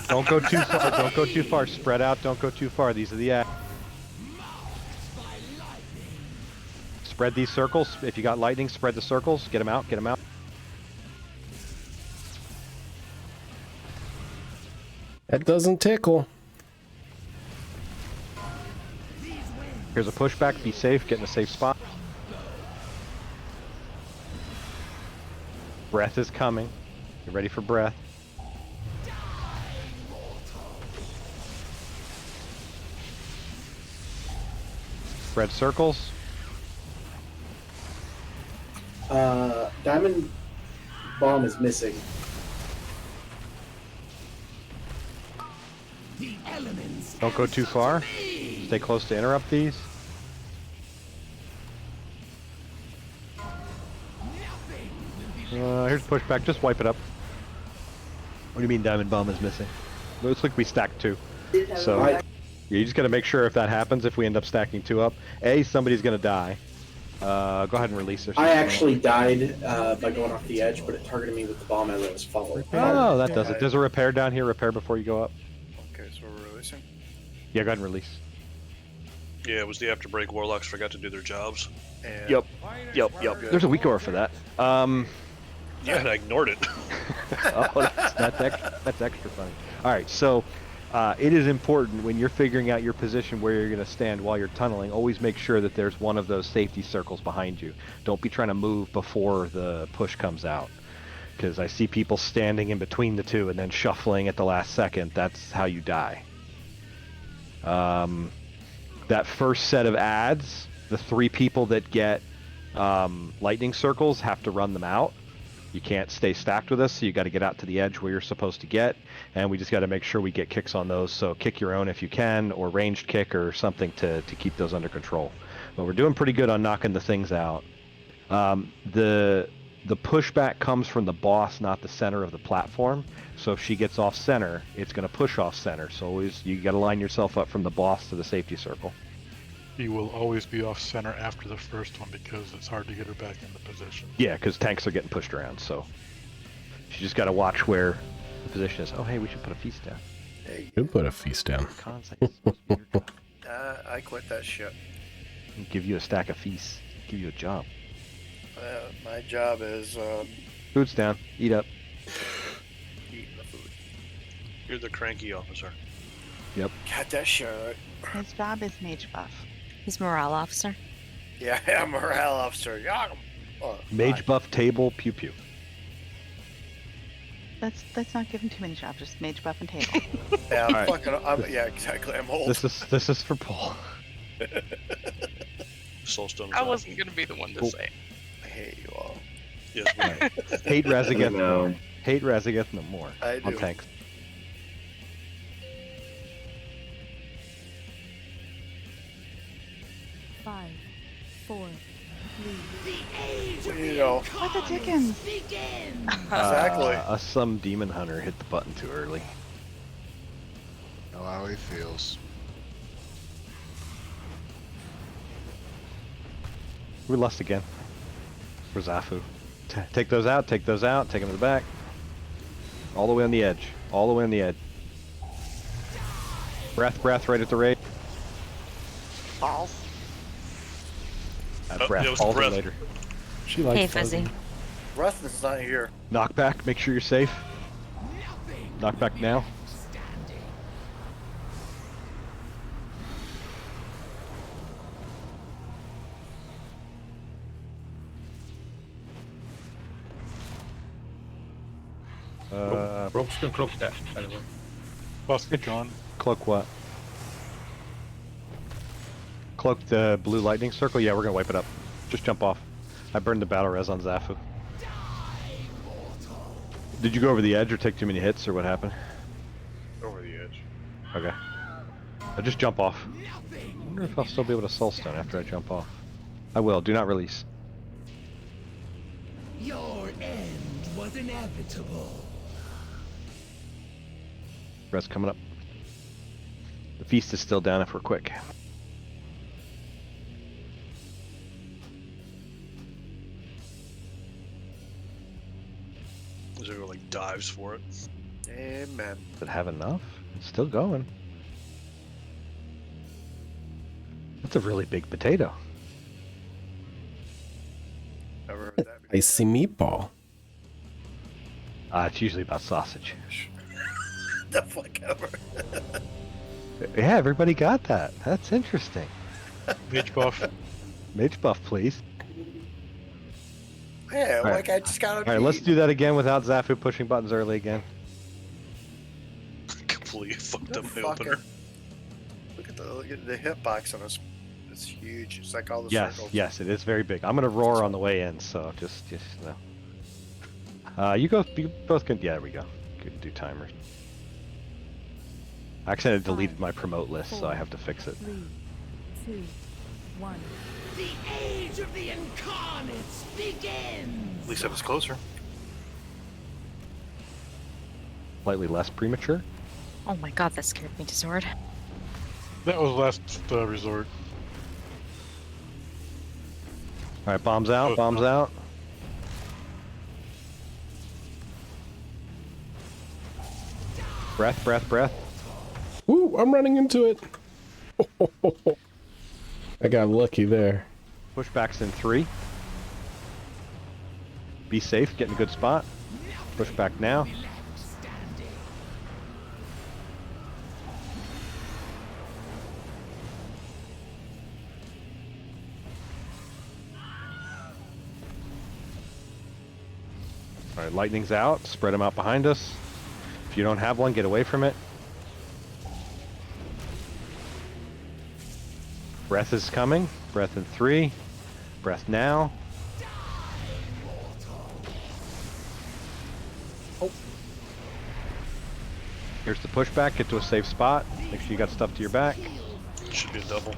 Don't go too far. Don't go too far. Spread out. Don't go too far. These are the Spread these circles. If you got lightning, spread the circles. Get them out. Get them out. That doesn't tickle. Here's a pushback. Be safe. Get in a safe spot. Breath is coming. Get ready for breath. Spread circles. Diamond bomb is missing. Don't go too far. Stay close to interrupt these. Here's pushback. Just wipe it up. What do you mean diamond bomb is missing? Looks like we stacked 2. So you just gotta make sure if that happens, if we end up stacking 2 up, somebody's gonna die. Go ahead and release this. I actually died by going off the edge, but it targeted me with the bomb as I was following. Oh, that does it. There's a repair down here. Repair before you go up. Okay, so we're releasing. Yeah, go ahead and release. Yeah, it was the after break. Warlocks forgot to do their jobs. And Yep. There's a weak aura for that. Yeah, and I ignored it. Oh, that's extra funny. All right, so it is important when you're figuring out your position where you're going to stand while you're tunneling. Always make sure that there's one of those safety circles behind you. Don't be trying to move before the push comes out, because I see people standing in between the two and then shuffling at the last second. That's how you die. That first set of adds, the 3 people that get lightning circles have to run them out. You can't stay stacked with us, so you got to get out to the edge where you're supposed to get, and we just got to make sure we get kicks on those. So kick your own if you can, or ranged kick or something to keep those under control. But we're doing pretty good on knocking the things out. The pushback comes from the boss, not the center of the platform. So if she gets off center, it's going to push off center. So always you got to line yourself up from the boss to the safety circle. He will always be off center after the first one because it's hard to get her back into position. Yeah, because tanks are getting pushed around, so you just got to watch where the position is. Oh, hey, we should put a feast down. Hey. Should put a feast down. I quit that shit. Give you a stack of feasts. Give you a job. My job is Food's down. Eat up. eating the food. You're the cranky officer. Yep. Got that shit. His job is mage buff. He's morale officer. Yeah, I'm a morale officer. Mage buff table, pew pew. Let's not give him too many jobs. Just mage buff and table. Yeah, I'm All right. fucking. Yeah, exactly. I'm old. This is for Paul. Soulstone. I wasn't gonna be the one to say it. I hate you all. Yes, Hate Razageth No. more. Hate Razageth no more. I On do. tanks. Five, 4, 3. You know. What the dickens? Exactly. Some demon hunter hit the button too early. Know how he feels. We lost again. For Zafu. Take those out, take those out, take them to the back. All the way on the edge. All the way on the edge. Breath right at the rate. Balls. Breath, it was balls breath. later. She likes Hey, Fuzzy. Russ is not here. Knockback, make sure you're safe. Knockback now. Rope's gonna cloak that, by the way. Boss, get on. Cloak what? Cloak the blue lightning circle? Yeah, we're gonna wipe it up. Just jump off. I burned the battle res on Zafu. Did you go over the edge or take too many hits or what happened? Over the edge. Okay. Just jump off. I wonder if I'll still be able to soulstone after I jump off. I will. Do not release. Your end was inevitable. Rest coming up. The feast is still down if we're quick. Zero like dives for it. Amen. Does it have enough? It's still going. That's a really big potato. Ever heard that? Icy meatball. It's usually about sausage. The fuck ever. Yeah, everybody got that. That's interesting. Mage buff. Mage buff, please. Yeah, All like right. I just got. All right, let's do that again without Zafu pushing buttons early again. Completely fucked up my Fucker. opener. Look at the hitbox on this. It's huge. It's like all the Yes, circles. yes, it is very big. I'm gonna roar on the way in, so just no. You both can. Yeah, there we go. Could do timers. I accidentally deleted my promote list, so I have to fix it. 3, 2, 1. The age of the incarnates begins. At least I was closer. Slightly less premature. Oh my god, that scared me to sword. That was last resort. All right, bombs out. Bombs out. Breath, breath, breath. Ooh, I'm running into it. I got lucky there. Pushbacks in 3. Be safe, get in a good spot. Pushback now. Alright, lightning's out. Spread them out behind us. If you don't have one, get away from it. Breath is coming. Breath in 3. Breath now. Oh. Here's the pushback. Get to a safe spot. Make sure you got stuff to your back. Should be a double.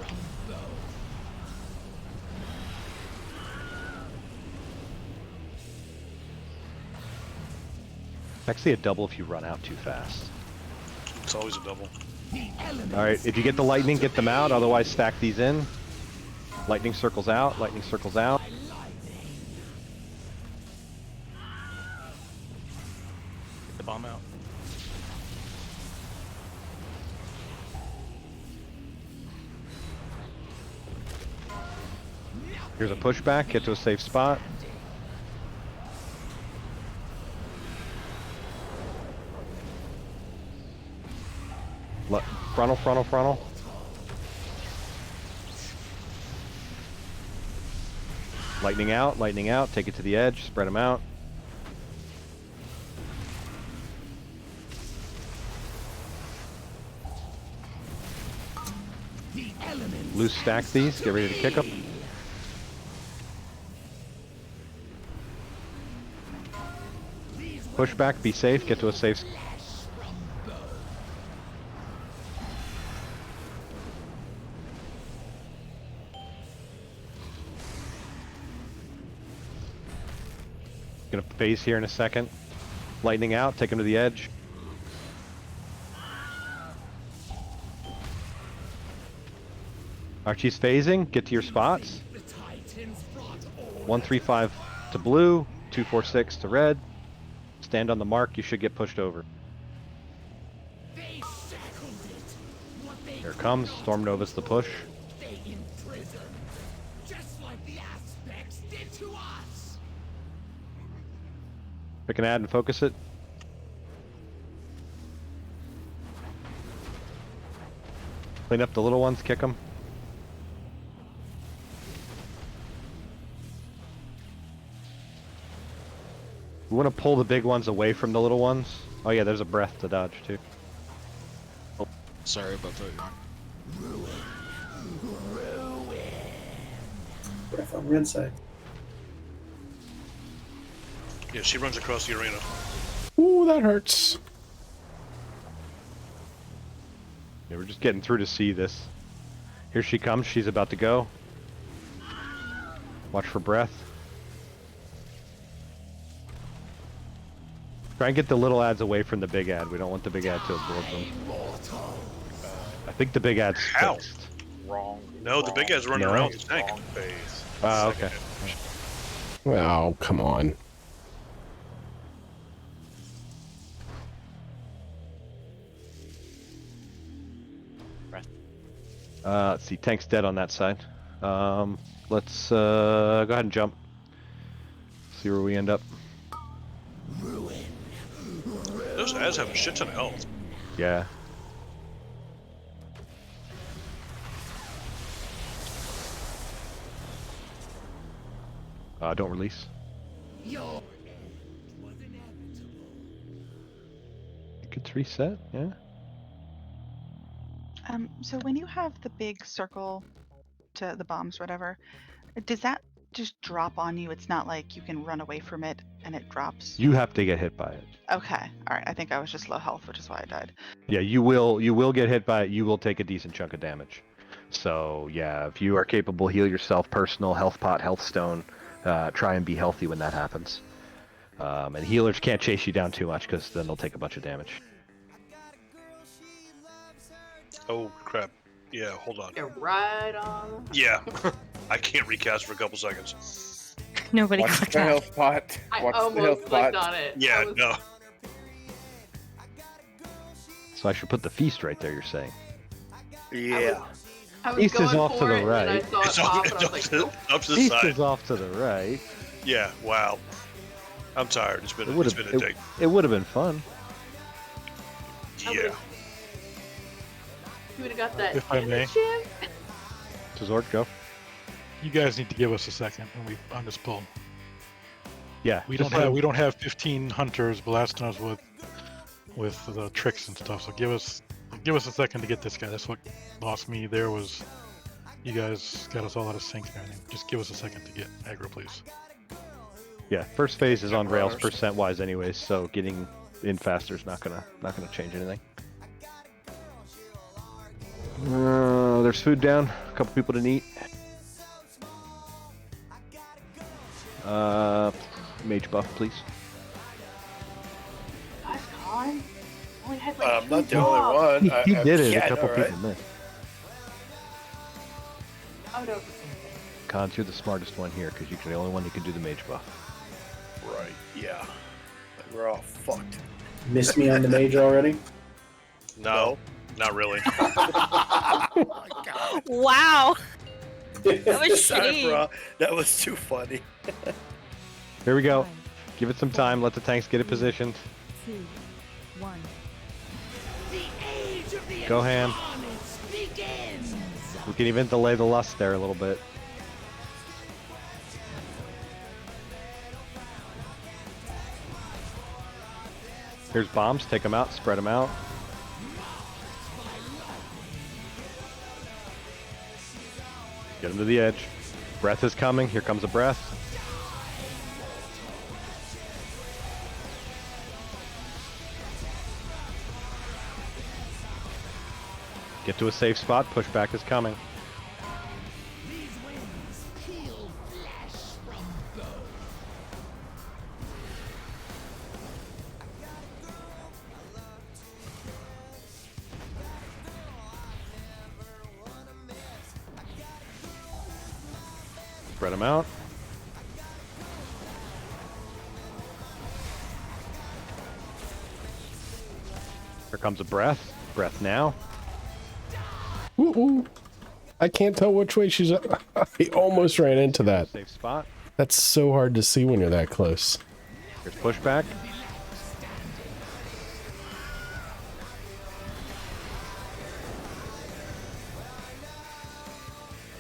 Actually a double if you run out too fast. It's always a double. Alright, if you get the lightning, get them out. Otherwise, stack these in. Lightning circles out. Lightning circles out. Get the bomb out. Here's a pushback. Get to a safe spot. Frontal, frontal, frontal. Lightning out, take it to the edge, spread them out. Loose stack these, get ready to kick them. Push back, be safe, get to a safe spot. Gonna phase here in a second. Lightning out, take him to the edge. Archie's phasing, get to your spots. 135 to blue, 246 to red. Stand on the mark, you should get pushed over. Here it comes, Storm Nova's the push. Pick an ad and focus it. Clean up the little ones, kick them. We want to pull the big ones away from the little ones. Oh yeah, there's a breath to dodge too. Oh, sorry about that. Breath on red side. Yeah, she runs across the arena. Ooh, that hurts. Yeah, we're just getting through to see this. Here she comes. She's about to go. Watch for breath. Try and get the little ads away from the big ad. We don't want the big ad to absorb them. I think the big ad's fixed. Wrong. No, the big ad's running No. around the tank. Wrong phase. Oh, okay. Oh, come on. Let's see. Tank's dead on that side. Let's go ahead and jump. See where we end up. Those ads have a shit ton of health. Yeah. Don't release. It gets reset, yeah. So when you have the big circle to the bombs, whatever, does that just drop on you? It's not like you can run away from it and it drops. You have to get hit by it. Okay, all right. I think I was just low health, which is why I died. Yeah, you will get hit by it. You will take a decent chunk of damage. So yeah, if you are capable, heal yourself. Personal health pot, health stone. Try and be healthy when that happens. And healers can't chase you down too much because then they'll take a bunch of damage. Oh crap! Yeah, hold on. You're right on. Yeah, I can't recast for a couple seconds. Nobody Watch clicked the on it. health pot. I Watch the almost health clicked pot. on it. Yeah, I was- no. So I should put the feast right there. You're saying? Yeah. I was Feast is going off for to the it, and then I right. saw it It's pop, up, and I was like, nope. up to the Feast side. is off to the right. Yeah, wow. I'm tired. It's been It would it's have been a day. it would have been fun. I Yeah. would've- You would have got that If I may. chance. To Zork, go. You guys need to give us a second when we on this pull. Yeah. We just don't let have him- we don't have 15 hunters blasting us with the tricks and stuff. So give us a second to get this guy. That's what lost me. There was you guys got us all out of sync and everything. Just give us a second to get aggro, please. Yeah, first phase is on rails Runners. percent wise anyways, so getting in faster is not gonna change anything. There's food down. A couple people didn't eat. Mage buff, please. Gosh, Colin. Only had like I'm not the two only drops. one. He did it. Yeah, A couple I know, people missed. Oh no. Cons, you're the smartest one here because you're the only one who can do the mage buff. Right, yeah. Like, we're all fucked. Missed me on the mage already? No, not really. Wow. That was Sorry, shitty. bro. That was too funny. Here we go. Give it some time. Let the tanks get it positioned. 2, 1. Go ham. We can even delay the lust there a little bit. Here's bombs. Take them out. Spread them out. Get them to the edge. Breath is coming. Here comes a breath. Get to a safe spot. Pushback is coming. Spread them out. Here comes a breath. Breath now. Woo-hoo. I can't tell which way she's I almost ran into that. Safe spot. That's so hard to see when you're that close. Here's pushback.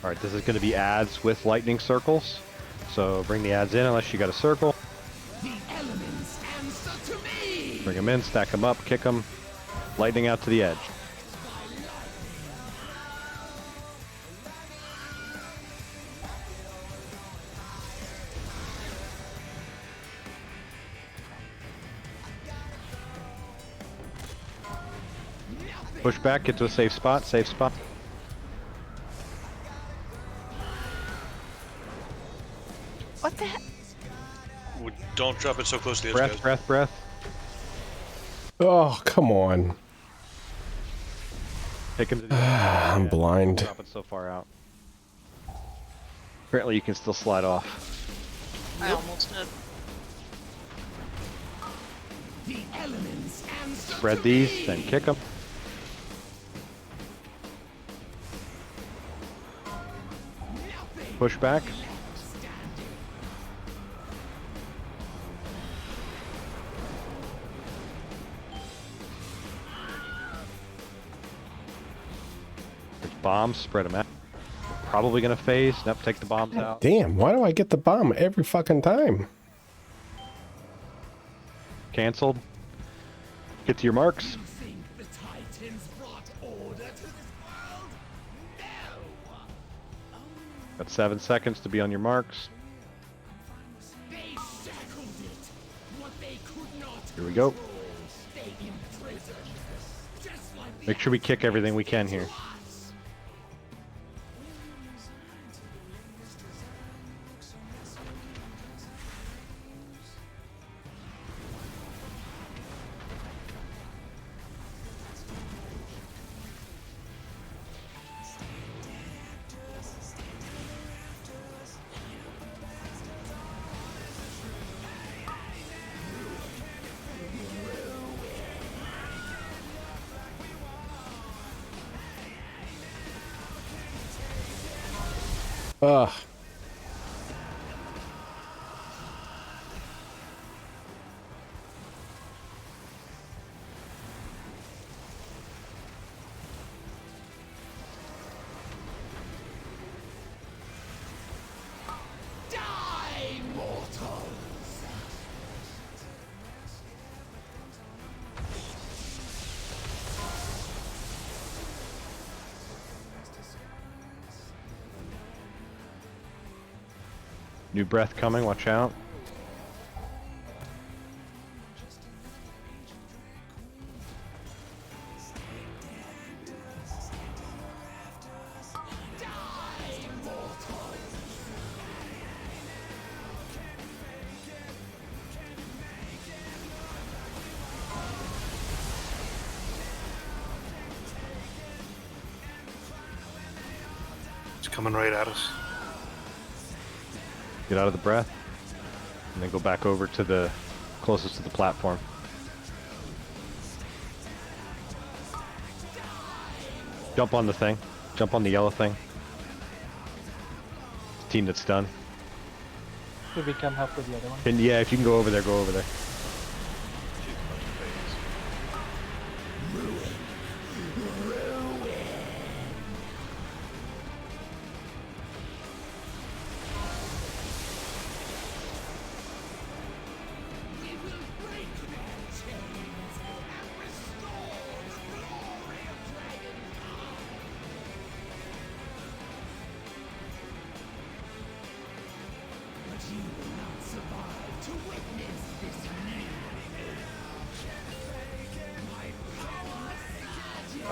Alright, this is going to be adds with lightning circles. So bring the adds in unless you got a circle. The elements Bring them in, stack them up, kick them. Lightning out to the edge. Push back, get to a safe spot, safe spot. What the heck? Don't drop it so close to the edge, Breath, guys. breath, breath. Oh, come on. Take him to the I'm blind. Drop it so far out. Apparently you can still slide off. I almost did. Spread these, then kick them. Push back. There's bombs, spread them out. Probably gonna phase. Nope, take the bombs out. Damn, why do I get the bomb every fucking time? Cancelled. Get to your marks. Got 7 seconds to be on your marks. Here we go. Make sure we kick everything we can here. Ugh. New breath coming, watch out. It's coming right at us. Get out of the breath. And then go back over to the closest to the platform. Jump on the thing. Jump on the yellow thing. Team that's done. Should we come help with the other one? And yeah, if you can go over there, go over there.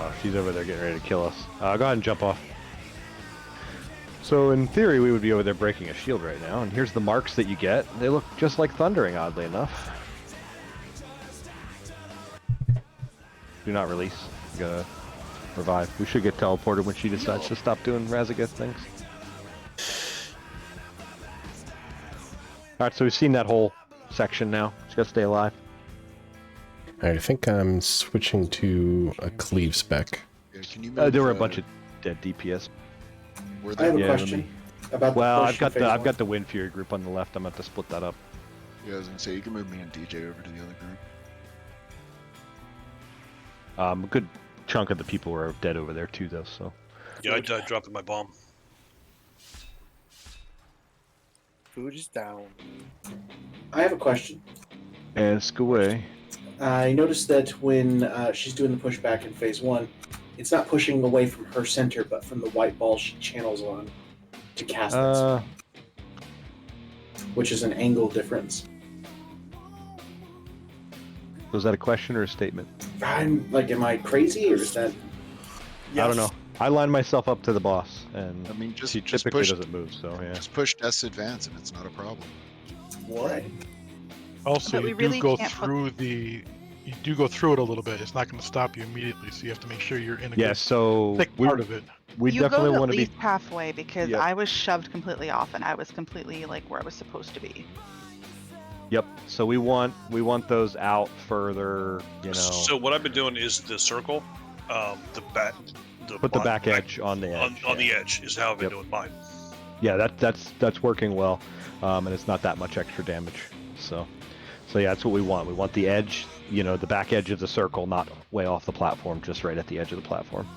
Oh, she's over there getting ready to kill us. Go ahead and jump off. So in theory, we would be over there breaking a shield right now, and here's the marks that you get. They look just like thundering, oddly enough. Do not release. You gotta revive. We should get teleported when she decides to stop doing Razageth things. Alright, so we've seen that whole section now. Just gotta stay alive. Alright, I think I'm switching to a cleave spec. Yeah, can you There were a bunch of dead DPS. Were I have a question about the well, push I've got in the phase I've one. got the Wind Fury group on the left. I'm about to split that up. Yeah, I was gonna say you can move me and DJ over to the other group. A good chunk of the people were dead over there too, though. So Yeah, I dropped my bomb. Food is down. I have a question. ask away. I noticed that when she's doing the pushback in phase 1, it's not pushing away from her center, but from the white ball she channels on to cast that spell, which is an angle difference. Was that a question or a statement? I'm like, am I crazy or is that? I don't know. I line myself up to the boss, and I mean, just she just typically push, doesn't move. So yeah. Just push S advance, and it's not a problem. What? Also, But we you really do go can't put- through you do go through it a little bit. It's not going to stop you immediately, so you have to make sure you're in a Yeah. good So thick part of it. We you definitely go to want at to least be. halfway because Yep. I was shoved completely off and I was completely like where I was supposed to be. Yep. So we want those out further. You know. So what I've been doing is the circle, the back, Put the back edge on the edge. on the edge is how I've been doing mine. Yeah, that's working well, and it's not that much extra damage. So yeah, that's what we want. We want the edge, you know, the back edge of the circle, not way off the platform, just right at the edge of the platform.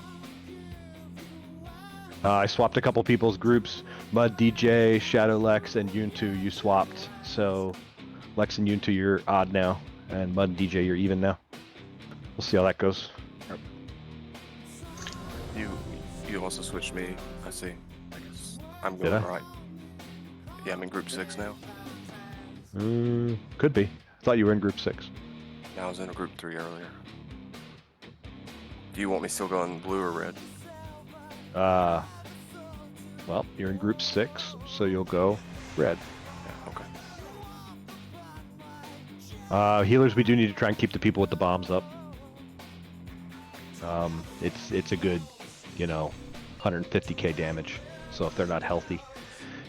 I swapped a couple people's groups. Mud, DJ, Shadow, Lex, and Yuntu, you swapped. So Lex and Yuntu, you're odd now, and Mud and DJ, you're even now. We'll see how that goes. You also switched me. I see. I guess I'm Did going I? right. Yeah, I'm in group 6 now. Could be. I thought you were in group 6. Yeah, I was in a group 3 earlier. Do you want me still going blue or red? Well, you're in group 6, so you'll go red. Yeah, okay. Healers, we do need to try and keep the people with the bombs up. It's a good, you know, 150k damage. So if they're not healthy,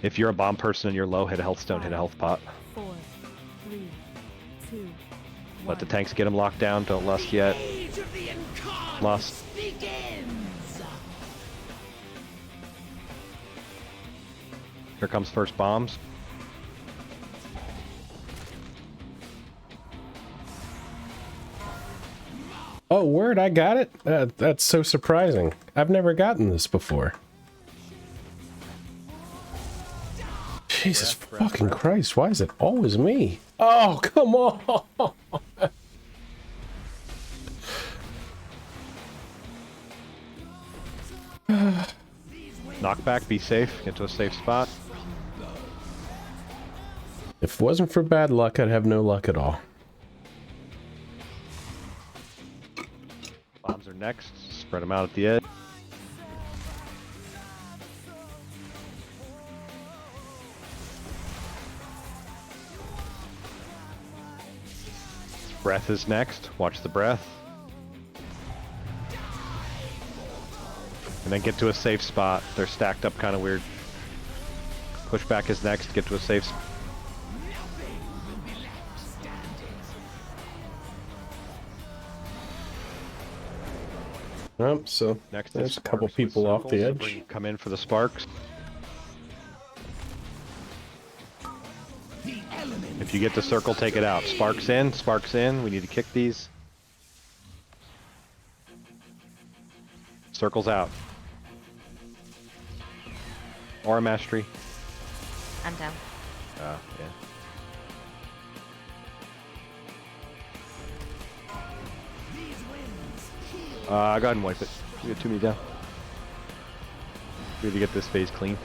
if you're a bomb person and you're low, hit a health stone, hit a health pot. 4, 3, 2, Let the tanks get them locked down. Don't lust yet. Lust. Here comes first bombs. Oh, word, I got it? That's so surprising. I've never gotten this before. Jesus fucking Christ, why is it always me? Oh, come on! Knockback, be safe. Get to a safe spot. If it wasn't for bad luck, I'd have no luck at all. Bombs are next. Spread them out at the edge. Breath is next. Watch the breath. And then get to a safe spot. They're stacked up kind of weird. Pushback is next. Get to a safe spot. So Next there's is a couple sparks with people off the circles. edge. Come in for the sparks. If you get the circle, take it out. Sparks in, sparks in. We need to kick these. Circles out. Aura mastery. I'm down. Yeah. Go ahead and wipe it. You get 2 me down. We need to get this phase clean.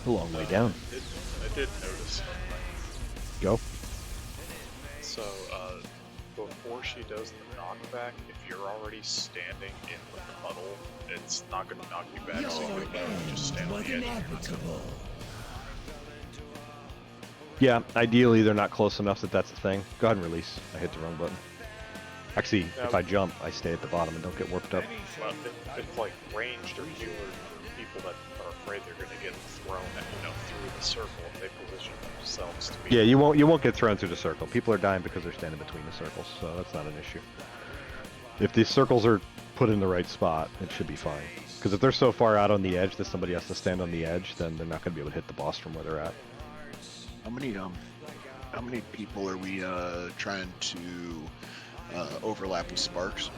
A long way down. I did notice. Go. So, before she does the knockback, if you're already standing in the puddle, it's not going to knock you back, so you can just stand on the edge. Yeah, ideally they're not close enough that that's the thing. Go ahead and release. I hit the wrong button. Actually, if I jump, I stay at the bottom and don't get warped up. Well, it's like ranged or healer people that are afraid they're going to get thrown, through the circle if they position themselves to be. Yeah, you won't get thrown through the circle. People are dying because they're standing between the circles, so that's not an issue. If these circles are put in the right spot, it should be fine. Because if they're so far out on the edge that somebody has to stand on the edge, then they're not going to be able to hit the boss from where they're at. How many people are we trying to overlap with sparks?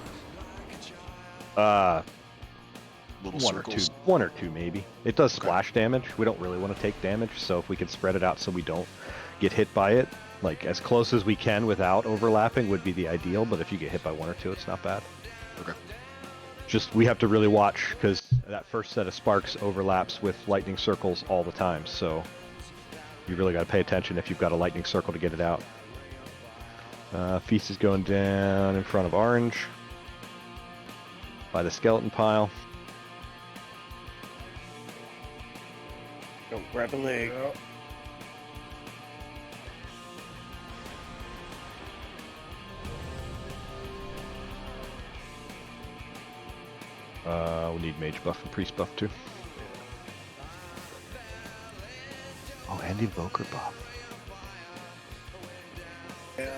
little one circles? or two, one or two maybe. It does splash damage. We don't really want to take damage, so if we can spread it out so we don't get hit by it, like as close as we can without overlapping would be the ideal. But if you get hit by one or two, it's not bad. Okay. Just we have to really watch because that first set of sparks overlaps with lightning circles all the time. So you really got to pay attention if you've got a lightning circle to get it out. Feast is going down in front of orange by the skeleton pile. Don't grab a leg. We need mage buff and priest buff too. Oh, and invoker buff. Yeah.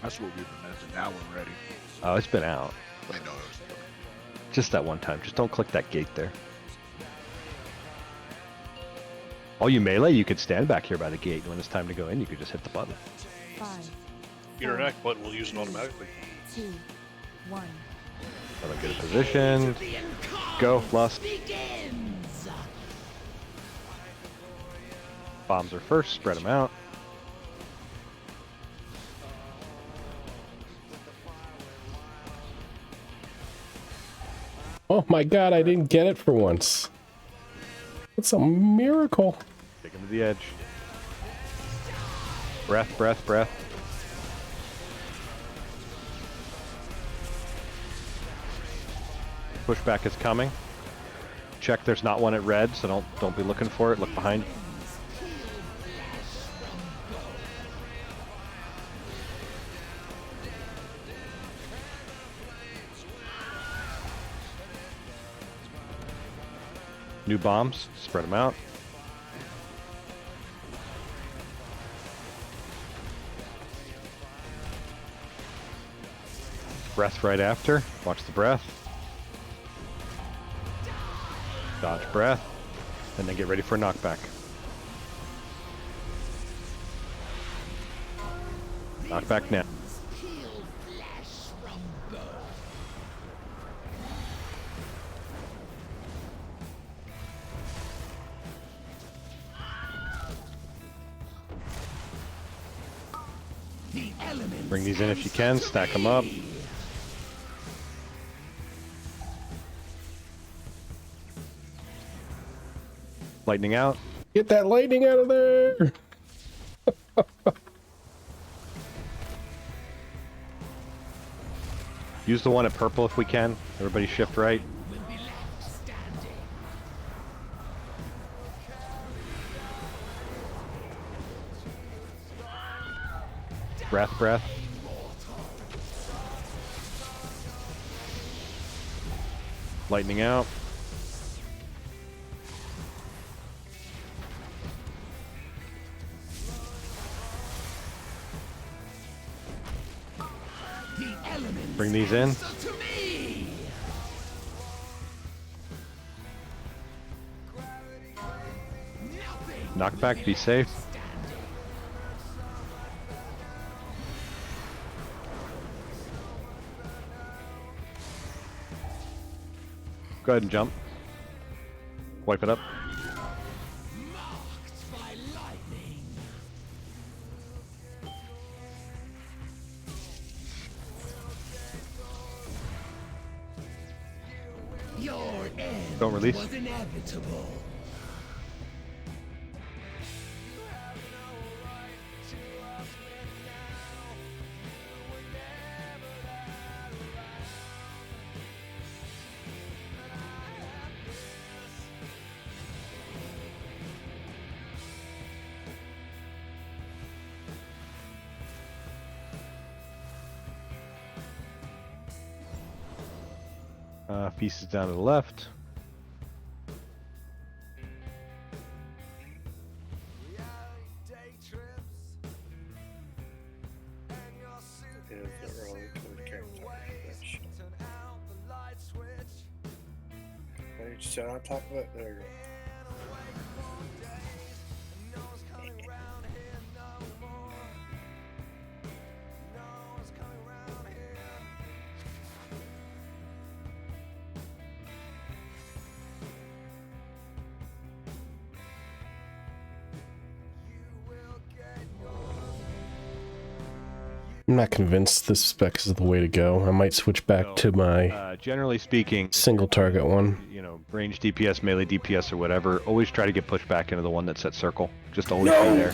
That's what we've been missing. Now we're ready. Oh, it's been out. I know. Just that one time. Just don't click that gate there. Oh, you melee, you could stand back here by the gate. When it's time to go in, you could just hit the button. 5, Interact button will use it automatically. 2, 1. Have a good position. Go, Lust. Bombs are first. Spread them out. Oh my god, I didn't get it for once. It's a miracle. Take him to the edge. Breath, breath, breath. Pushback is coming. Check there's not one at red, so don't be looking for it. Look behind. New bombs, spread them out. Breath right after. Watch the breath. Dodge breath. And then get ready for a knockback. Knockback now. Bring these in if you can, stack them up. Lightning out. Get that lightning out of there! Use the one at purple if we can. Everybody shift right. Breath, breath. Lightning out. Bring these in. Knockback, be safe. Go ahead and jump. Wipe it up. Don't release. Feast is down to the left. Just sit on top of it. There you go. I'm not convinced this spec is the way to go. I might switch back to my generally speaking, single target one. You know, range DPS, melee DPS, or whatever. Always try to get pushed back into the one that's at circle. Just always be there.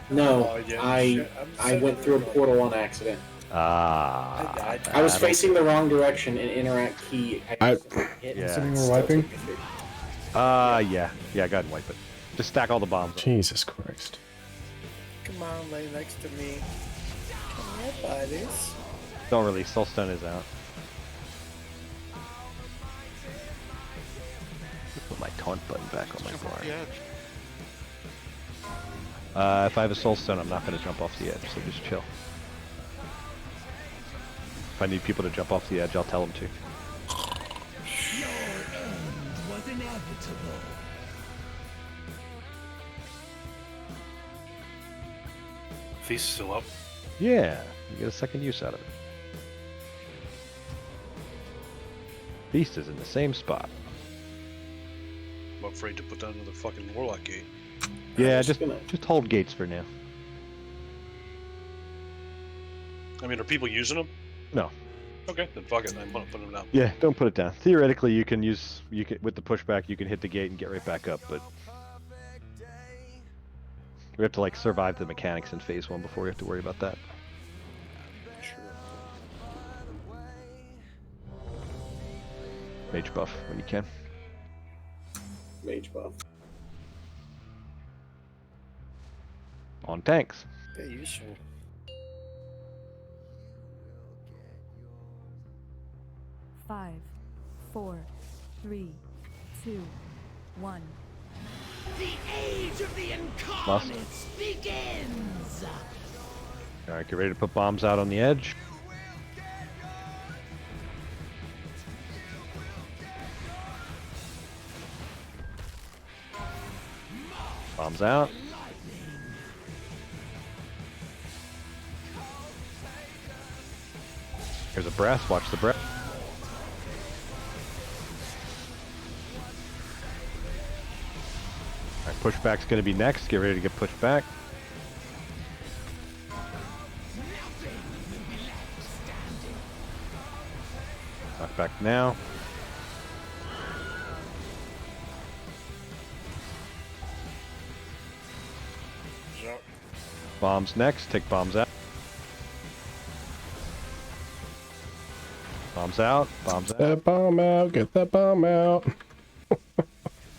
No, Oh, yeah, I shit, I'm I went through a portal on accident. Ah. I was facing the wrong direction and interact key. I hit Yeah. and we're still wiping? took me through. Yeah. Yeah, go ahead and wipe it. Just stack all the bombs. Jesus Christ. Come on, lay next to me. Come here, buddies. Don't release. Soulstone is out. Put my taunt button back on my bar. If I have a Soulstone, I'm not going to jump off the edge, so just chill. If I need people to jump off the edge, I'll tell them to. Your end was inevitable. Feast still up. Yeah, you get a second use out of it. Beast is in the same spot. I'm afraid to put down another fucking Warlock gate. Yeah, just hold gates for now. I mean, are people using them? No. Okay, then fuck it. I'm gonna put them down. Yeah, don't put it down. Theoretically, you can with the pushback, you can hit the gate and get right back up, but we have to like survive the mechanics in phase 1 before we have to worry about that. Mage buff when you can. Mage buff. On tanks. Yeah, useful. Five, 4, 3, 2, 1. The age of the incarnates begins. Alright, get ready to put bombs out on the edge. Bombs out. Here's a breath, watch the breath. Alright, pushback's gonna be next, get ready to get pushed back. Knock back now. Bombs next, take bombs out. Bombs out, bombs out. Get that bomb out, get that bomb out.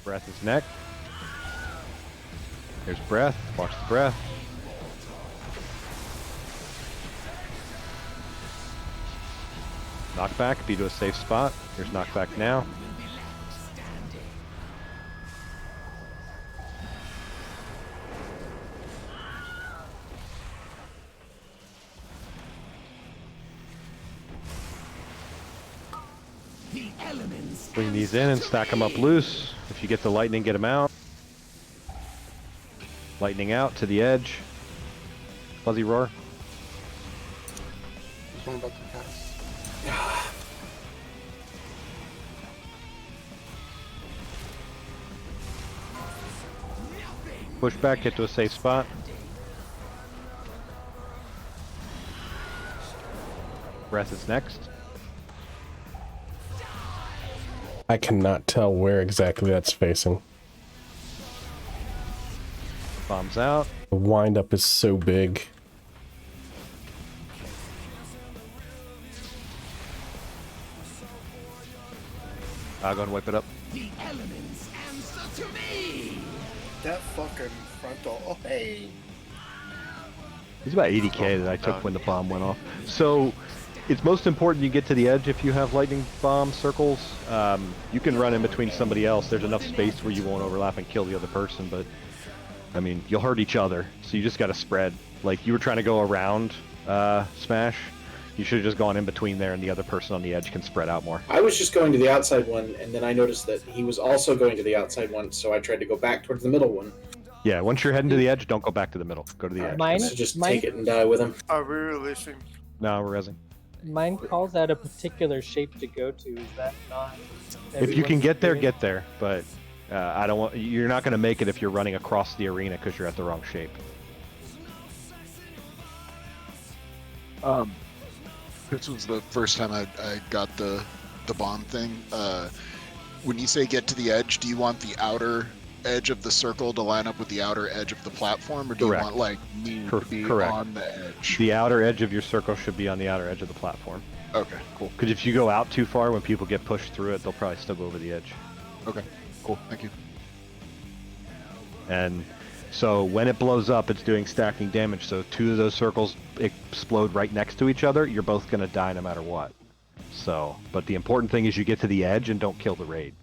Breath is next. Here's breath, watch the breath. Knockback, be to a safe spot. Here's knockback now. The elements. Bring these in and stack them up loose. If you get the lightning, get them out. Lightning out to the edge. Fuzzy roar. There's one about to pass. Push back, get to a safe spot. Breath is next. I cannot tell where exactly that's facing. Bombs out. The windup is so big. I'll go and wipe it up. The elements answer to me. That fucking frontal. Oh, hey. It's about 80k that I took when the bomb went off. So it's most important you get to the edge if you have lightning bomb circles. You can run in between somebody else. There's enough space where you won't overlap and kill the other person, but I mean, you'll hurt each other. So you just got to spread. Like you were trying to go around Smash. You should have just gone in between there and the other person on the edge can spread out more. I was just going to the outside one, and then I noticed that he was also going to the outside one, so I tried to go back towards the middle one. Yeah, once you're heading to the edge, don't go back to the middle. Go to the edge. Mine, so just take it and die with him. Are we releasing? No, we're resing. Mine calls out a particular shape to go to. Is that not? If you can everyone's get there, experience? get there. But I don't want. You're not going to make it if you're running across the arena because you're at the wrong shape. This was the first time I got the bomb thing. When you say get to the edge, do you want the outer edge of the circle to line up with the outer edge of the platform, or do Correct. you want like me to be Correct. on the edge? The outer edge of your circle should be on the outer edge of the platform. Okay, cool. Because if you go out too far, when people get pushed through it, they'll probably still go over the edge. Okay, cool. Thank you. And so when it blows up, it's doing stacking damage. So 2 of those circles explode right next to each other. You're both going to die no matter what. So, but the important thing is you get to the edge and don't kill the raid.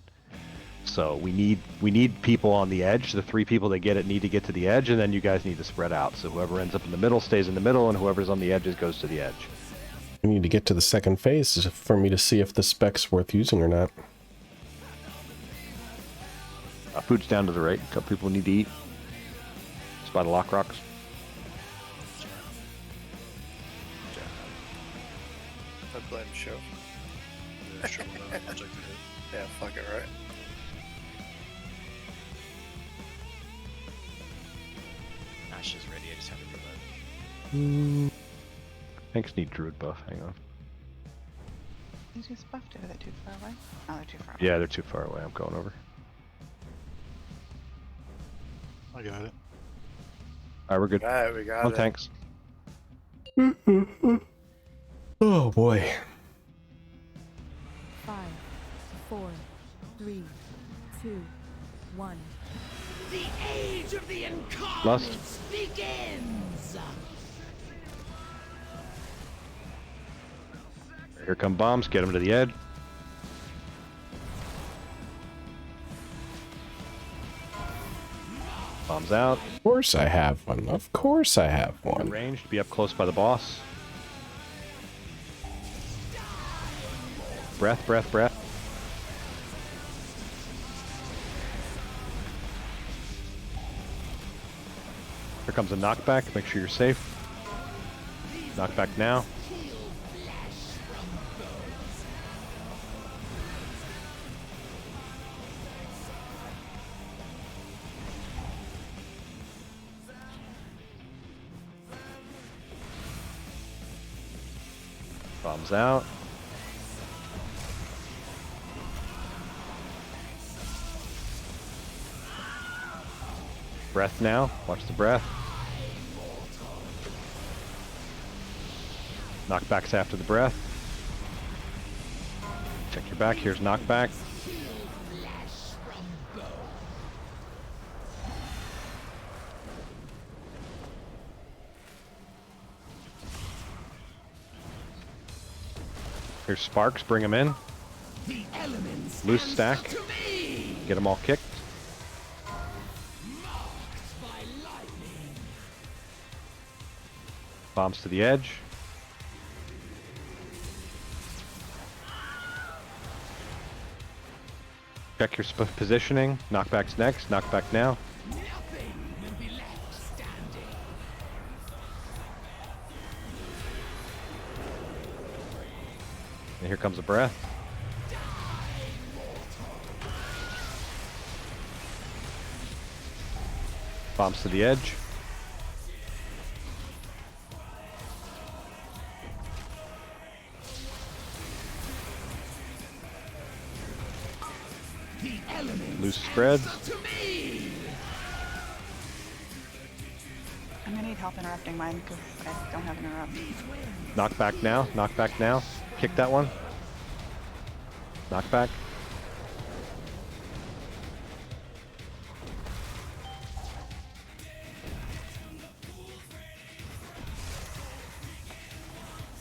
So we need people on the edge. The 3 people that get it need to get to the edge, and then you guys need to spread out. So whoever ends up in the middle stays in the middle, and whoever's on the edges goes to the edge. We need to get to the second phase for me to see if the spec's worth using or not. Food's down to the right. A couple people need to eat. It's by the lock rocks. I'd blame show. Yeah, show me that. I'll take the hit. Yeah, fuck it, right? Ashes ready, I just have to do that. Thanks, need druid buff. Hang on. You just buffed it. Are they too far away? Oh, they're too far away. Yeah, they're too far away. I'm going over. I got it. Alright, we're good. Alright, we got No it. thanks. Oh boy. 5, 4, 3, 2, 1. The age of the incarnates Lust. begins. Here come bombs. Get them to the edge. Bombs out. Of course I have one. Of course I have one. Ranged. Be up close by the boss. Breath, breath, breath. Here comes a knockback. Make sure you're safe. Knockback now. Bombs out. Breath now. Watch the breath. Knockbacks after the breath. Check your back. Here's knockback. Here's sparks. Bring them in. The elements Loose stack. to me. Get them all kicked. Bombs to the edge. Check your positioning. Knockback's next. Knockback now. Nothing will be left standing. And here comes a breath. Bombs to the edge. The elements Loose spreads. to me. I'm gonna need help interrupting mine because I don't have interrupt. Knockback now. Knockback now. Kick that one. Knockback.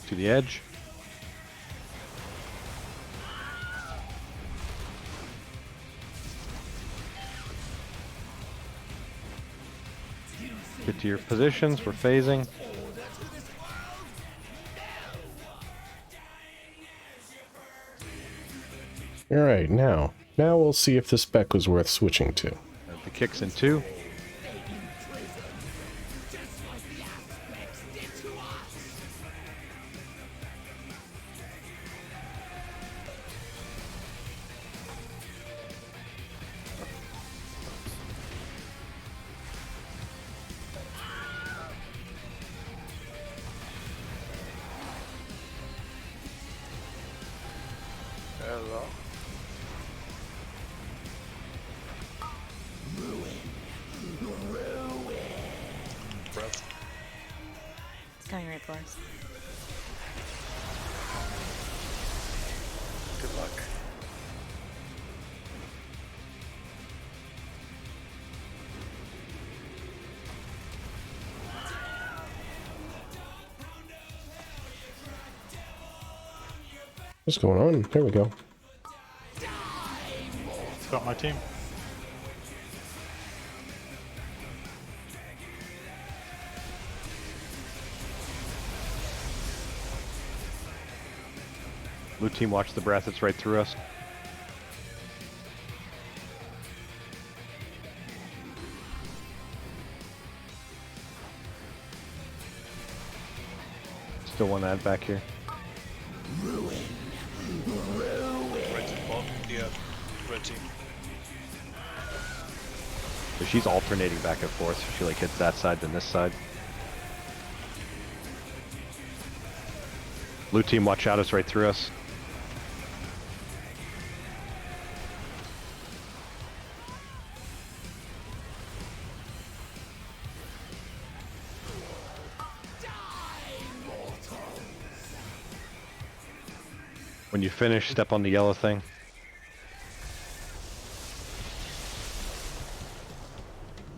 To the edge. Get to your positions. We're phasing. Alright, now we'll see if the spec was worth switching to. The kicks in 2. Hello. Breath. It's coming right for us. Good luck. What's going on? There we go. Got my team. Blue team, watch the breath. It's right through us. Still one ad back here. Red team, ball. Yeah, red team. So she's alternating back and forth. She like hits that side, then this side. Blue team, watch out, it's right through us. When you finish, step on the yellow thing.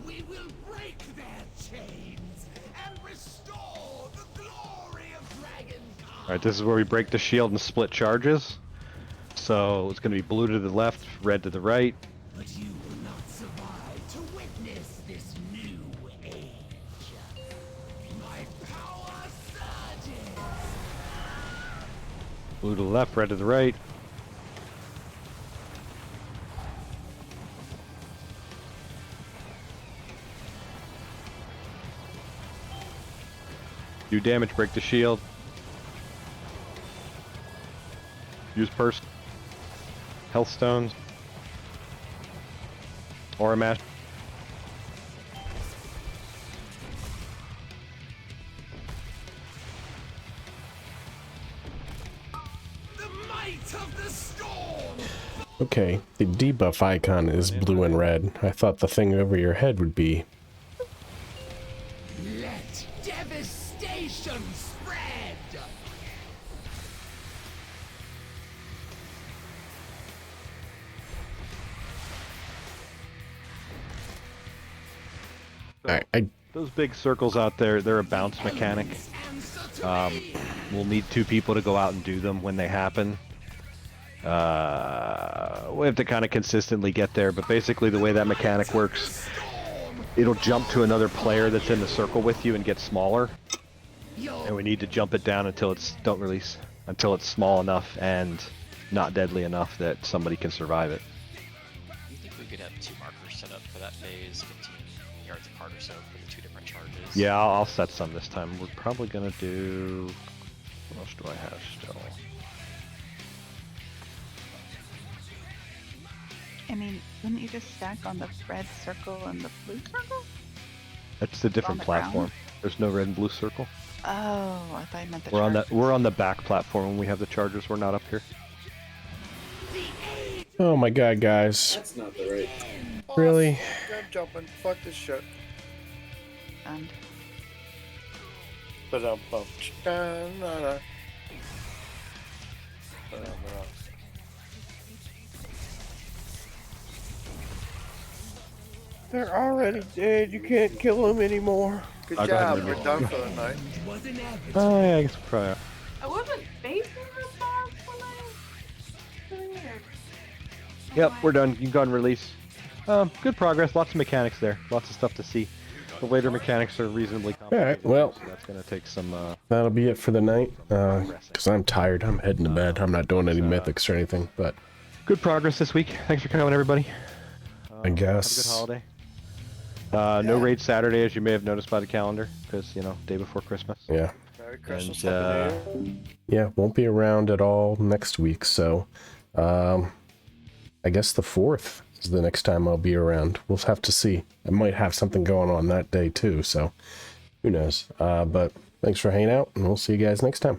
We will break their chains and restore the glory of Dragon. Alright, this is where we break the shield and split charges. So it's going to be blue to the left, red to the right. But you will not survive to witness this new age. My power surges. Blue to the left, red to the right. Do damage, break the shield. Use purse. Health stones. Aura mash. The might of the storm. Okay, the debuff icon is blue and red. I thought the thing over your head would be. Let devastation spread. Those big circles out there, they're a bounce mechanic. We'll need 2 people to go out and do them when they happen. We have to kind of consistently get there, but basically the way that mechanic works, it'll jump to another player that's in the circle with you and get smaller. And we need to jump it down until it's until it's small enough and not deadly enough that somebody can survive it. You think we could have 2 markers set up for that phase, 15 yards apart or so for the 2 different charges? Yeah, I'll set some this time. We're probably gonna do. What else do I have still? I mean, wouldn't you just stack on the red circle and the blue circle? That's a different the platform. ground? There's no red and blue circle. Oh, I thought you meant the We're on charge. that. We're on the back platform when we have the chargers. We're not up here. Oh my god, guys. That's not the right. Really? I'm jumping. Fuck this shit. And But I'm bumped. They're already dead. You can't kill them anymore. Good I'll go ahead job. and We're remove done them. for the night. Oh yeah, I guess probably. I wasn't facing the boss when I. Yep, we're done. You can go ahead and release. Good progress. Lots of mechanics there. Lots of stuff to see. The later mechanics are reasonably complicated. Alright, well, so that's gonna take some. that'll be it for the night. Because I'm tired. I'm heading to bed. I'm not doing any mythics or anything, but. Good progress this week. Thanks for coming, everybody. I guess. Have a good holiday. No raid Saturday, as you may have noticed by the calendar, because day before Christmas. Yeah. Merry Christmas. And, Happy New Year. Yeah, won't be around at all next week, so. I guess the 4th is the next time I'll be around. We'll have to see. I might have something going on that day too, so who knows. But thanks for hanging out, and we'll see you guys next time.